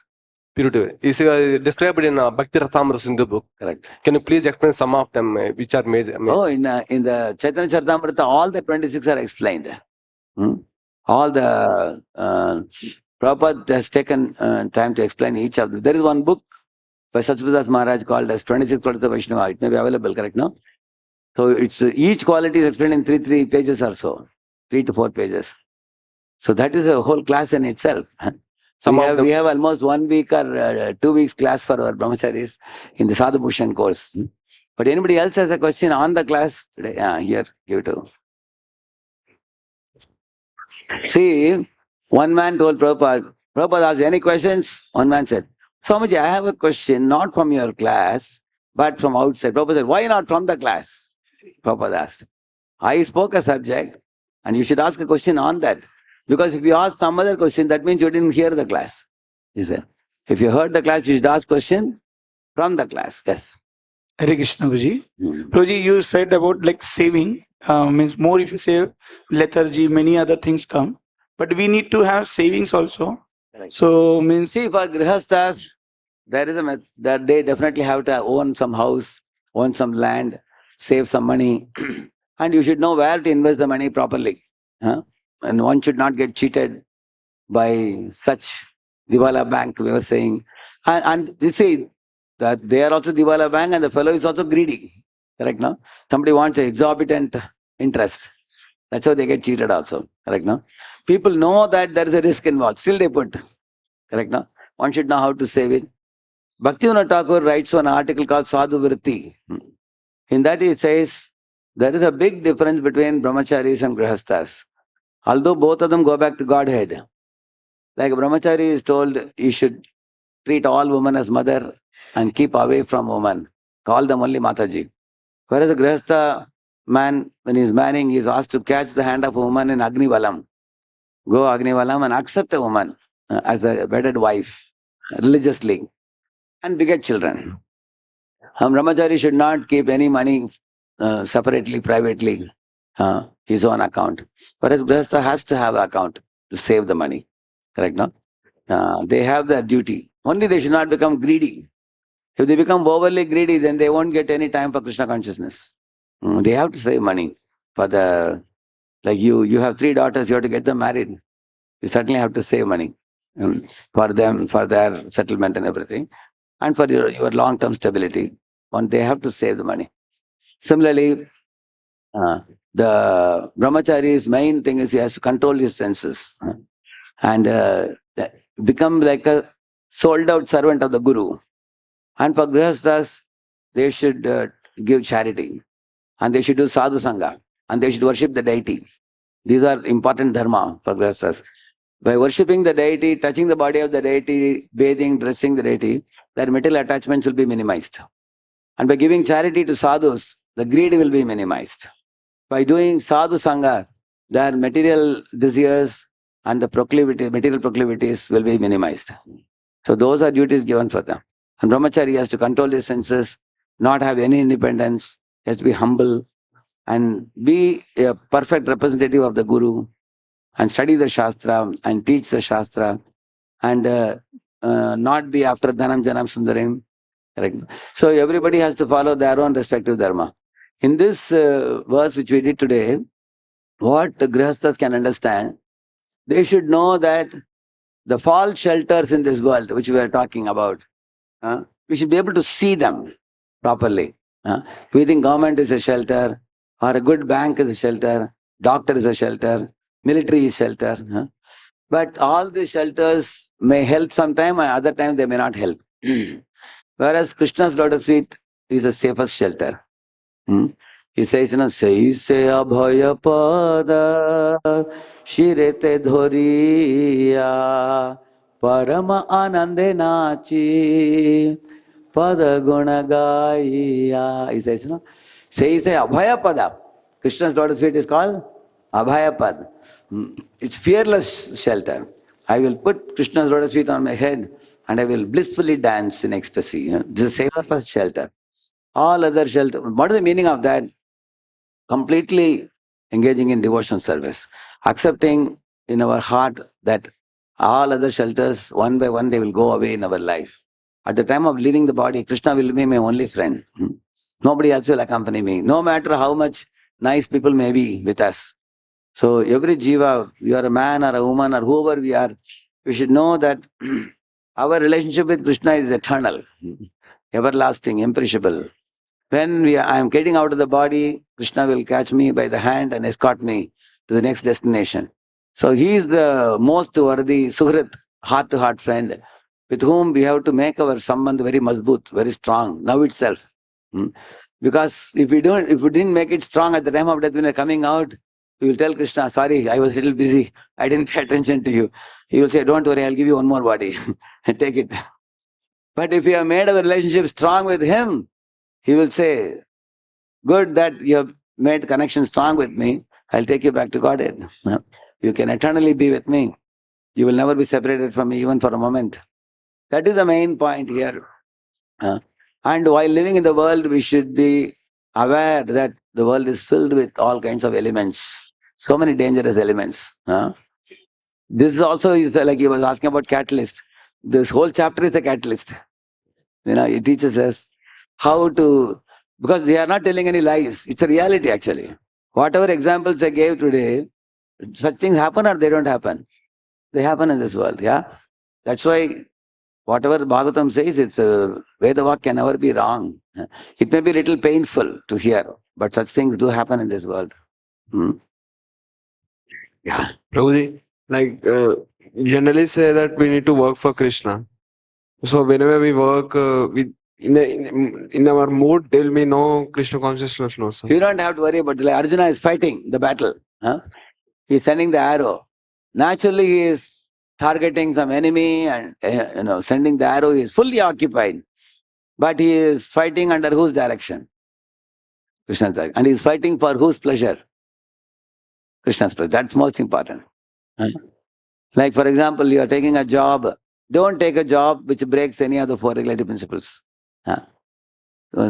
Pure devotee is described in Bhakti Rasamrita Sindhu book. Correct. Can you please explain some of them, which are major? Oh, in the Chaitanya Charitamrita, all the 26 are explained. All the Prabhupada has taken time to explain each of them. There is one book by Satchidananda Maharaj called as 26 Qualities of Vaishnava. It may be available, correct, no? So it's each quality is explained in three pages or so, 3 to 4 pages. So that is a whole class in itself. We have almost 1 week or 2 weeks class for our brahmacharis in the Sadhu Bhushan course. But anybody else has a question on the class today? Here, give it to. See, one man told Prabhupada asked, any questions? One man said, Swamiji, I have a question, not from your class, but from outside. Prabhupada said, why not from the class? Prabhupada asked. I spoke a subject and you should ask a question on that. Because if you ask some other question, that means you didn't hear the class. He said, if you heard the class, you should ask question from the class. Yes. Hare Krishna, Guruji. Guruji, you said about like saving, means more if you save lethargy, many other things come. But we need to have savings also. Correct. So means see, for grihasthas, there is that they definitely have to own some house, own some land, save some money, and you should know where to invest the money properly. And one should not get cheated by such Diwala bank, we were saying. And they say that they are also Diwala bank and the fellow is also greedy. Correct, no? Somebody wants an exorbitant interest. That's how they get cheated also. Correct, no? People know that there is a risk involved. Still they put. Correct, no? One should know how to save it. Bhaktivinoda Thakur writes one article called Sadhu Vritti. In that he says, there is a big difference between brahmacharis and grihasthas. Although both of them go back to Godhead. Like a brahmachari is told, you should treat all women as mother and keep away from women. Call them only Mataji. Whereas the grihastha man, when he is marrying, he is asked to catch the hand of a woman in Agni Valam. Go Agni Valam and accept a woman as a wedded wife religiously and beget children. Brahmachari should not keep any money separately, privately, his own account. Whereas grihastha has to have an account to save the money. Correct, no? They have their duty. Only they should not become greedy. If they become overly greedy, then they won't get any time for Krishna consciousness. They have to save money for the, like you have 3 daughters, you have to get them married. You certainly have to save money for them, for their settlement and everything, and for your long-term stability. They have to save the money. Similarly, the brahmachari's main thing is he has to control his senses and become like a sold-out servant of the guru. And for grihasthas, they should give charity, and they should do sadhu sangha, and they should worship the deity. These are important dharma for grihasthas. By worshipping the deity, touching the body of the deity, bathing, dressing the deity, their material attachments will be minimized. And by giving charity to sadhus, the greed will be minimized. By doing sadhu sangha, their material desires and the material proclivities will be minimized. So those are duties given for them. And brahmachari has to control his senses, not have any independence, he has to be humble and be a perfect representative of the guru and study the shastra and teach the shastra and not be after dhanam janam sundarim. Correct. So everybody has to follow their own respective dharma. In this verse which we did today, what the grihasthas can understand, they should know that the false shelters in this world which we are talking about, we should be able to see them properly. We think government is a shelter, or a good bank is a shelter, doctor is a shelter, military is shelter. But all these shelters may help sometime, and other time they may not help. Whereas Krishna's lotus feet is the safest shelter. He says, Sei se abhaya pada shirete dhoriya parama anande nachi pada guna gaya. He says, Sei se abhaya pada. Krishna's lotus feet is called abhaya pada. It's fearless shelter. I will put Krishna's lotus feet on my head and I will blissfully dance in ecstasy. This is the safest shelter. All other shelter. What is the meaning of that? Completely engaging in devotional service, accepting in our heart that all other shelters, one by one, they will go away in our life. At the time of leaving the body, Krishna will be my only friend. Nobody else will accompany me, no matter how much nice people may be with us. So every jiva, you are a man or a woman or whoever we are, we should know that our relationship with Krishna is eternal, everlasting, imperishable. When I am getting out of the body, Krishna will catch me by the hand and escort me to the next destination. So he is the most worthy suhrit, heart-to-heart friend, with whom we have to make our sambandh very mazboot, very strong, now itself. Because if we didn't make it strong at the time of death when we are coming out, we will tell Krishna, sorry, I was a little busy, I didn't pay attention to you. He will say, don't worry, I'll give you one more body, take it. But if we have made our relationship strong with him, he will say, good that you have made connection strong with me. I'll take you back to Godhead. You can eternally be with me. You will never be separated from me even for a moment. That is the main point here. And while living in the world, we should be aware that the world is filled with all kinds of elements. So many dangerous elements. This is also like he was asking about catalyst. This whole chapter is a catalyst. It teaches us how to, because they are not telling any lies. It's a reality actually. Whatever examples I gave today, such things happen or they don't happen. They happen in this world, yeah? That's why whatever Bhagavatam says, it's Vedavak can never be wrong. It may be a little painful to hear, but such things do happen in this world. Yeah. Prabhuji, like generally say that we need to work for Krishna. So whenever we work in our mood, there will be no Krishna consciousness, no sir. You don't have to worry about it. Like Arjuna is fighting the battle. He's sending the arrow. Naturally, he is targeting some enemy and sending the arrow. He is fully occupied. But he is fighting under whose direction? Krishna's direction. And he is fighting for whose pleasure? Krishna's pleasure. That's most important. Like for example, you are taking a job. Don't take a job which breaks any of the 4 regulative principles.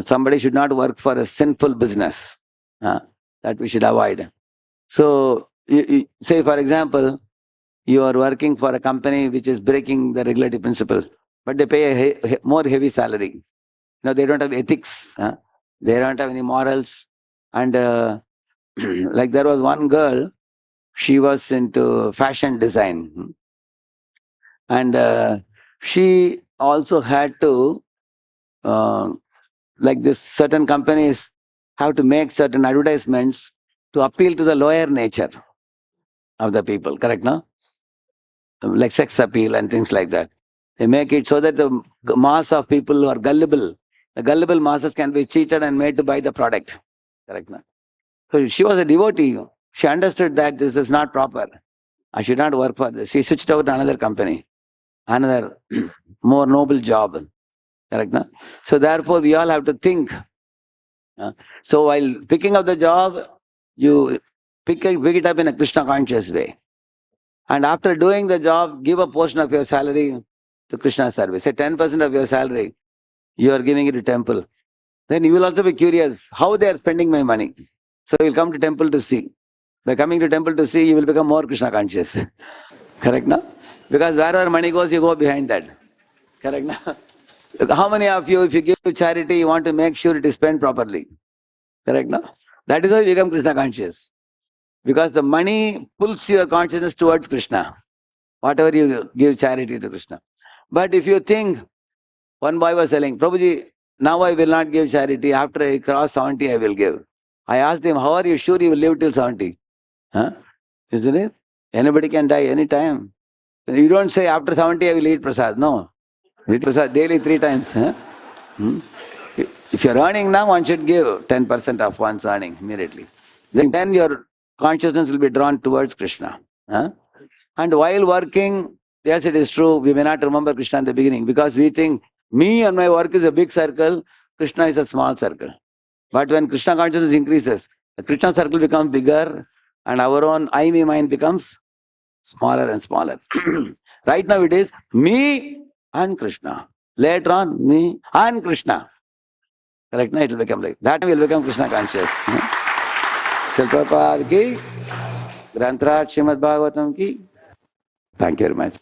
Somebody should not work for a sinful business. That we should avoid. So, say for example, you are working for a company which is breaking the regulative principles, but they pay a more heavy salary. they don't have ethics. They don't have any morals. And like there was one girl, she was into fashion design. And she also had to, like this, certain companies have to make certain advertisements to appeal to the lower nature of the people, correct, no? Like sex appeal and things like that. They make it so that the mass of people who are gullible, the gullible masses can be cheated and made to buy the product, correct, no? So she was a devotee. She understood that this is not proper. I should not work for this. She switched over to another company, another more noble job, correct, no? So therefore, we all have to think. So while picking up the job, you pick it up in a Krishna conscious way. And after doing the job, give a portion of your salary to Krishna service. Say 10% of your salary, you are giving it to temple. Then you will also be curious how they are spending my money. So you will come to temple to see. By coming to temple to see, you will become more Krishna conscious. Correct, no? Because wherever money goes, you go behind that. Correct, no? How many of you, if you give charity, you want to make sure it is spent properly? Correct, no? That is how you become Krishna conscious. Because the money pulls your consciousness towards Krishna. Whatever you give charity to Krishna. But if you think, one boy was telling, Prabhuji, now I will not give charity. After I cross 70, I will give. I asked him, how are you sure you will live till 70? Isn't it? Anybody can die anytime. You don't say, after 70, I will eat prasad. No. Eat prasad daily 3 times. If you're earning now, one should give 10% of one's earning immediately. Then your consciousness will be drawn towards Krishna. And while working, yes, it is true, we may not remember Krishna in the beginning because we think me and my work is a big circle, Krishna is a small circle. But when Krishna consciousness increases, the Krishna circle becomes bigger and our own I, me mind becomes smaller and smaller. Right now it is me and Krishna. Later on, me and Krishna. Correct? It will become like that. Will become Krishna conscious. Srila Prabhupada ki, Granthrat Srimad Bhagavatam ki. Thank you very much.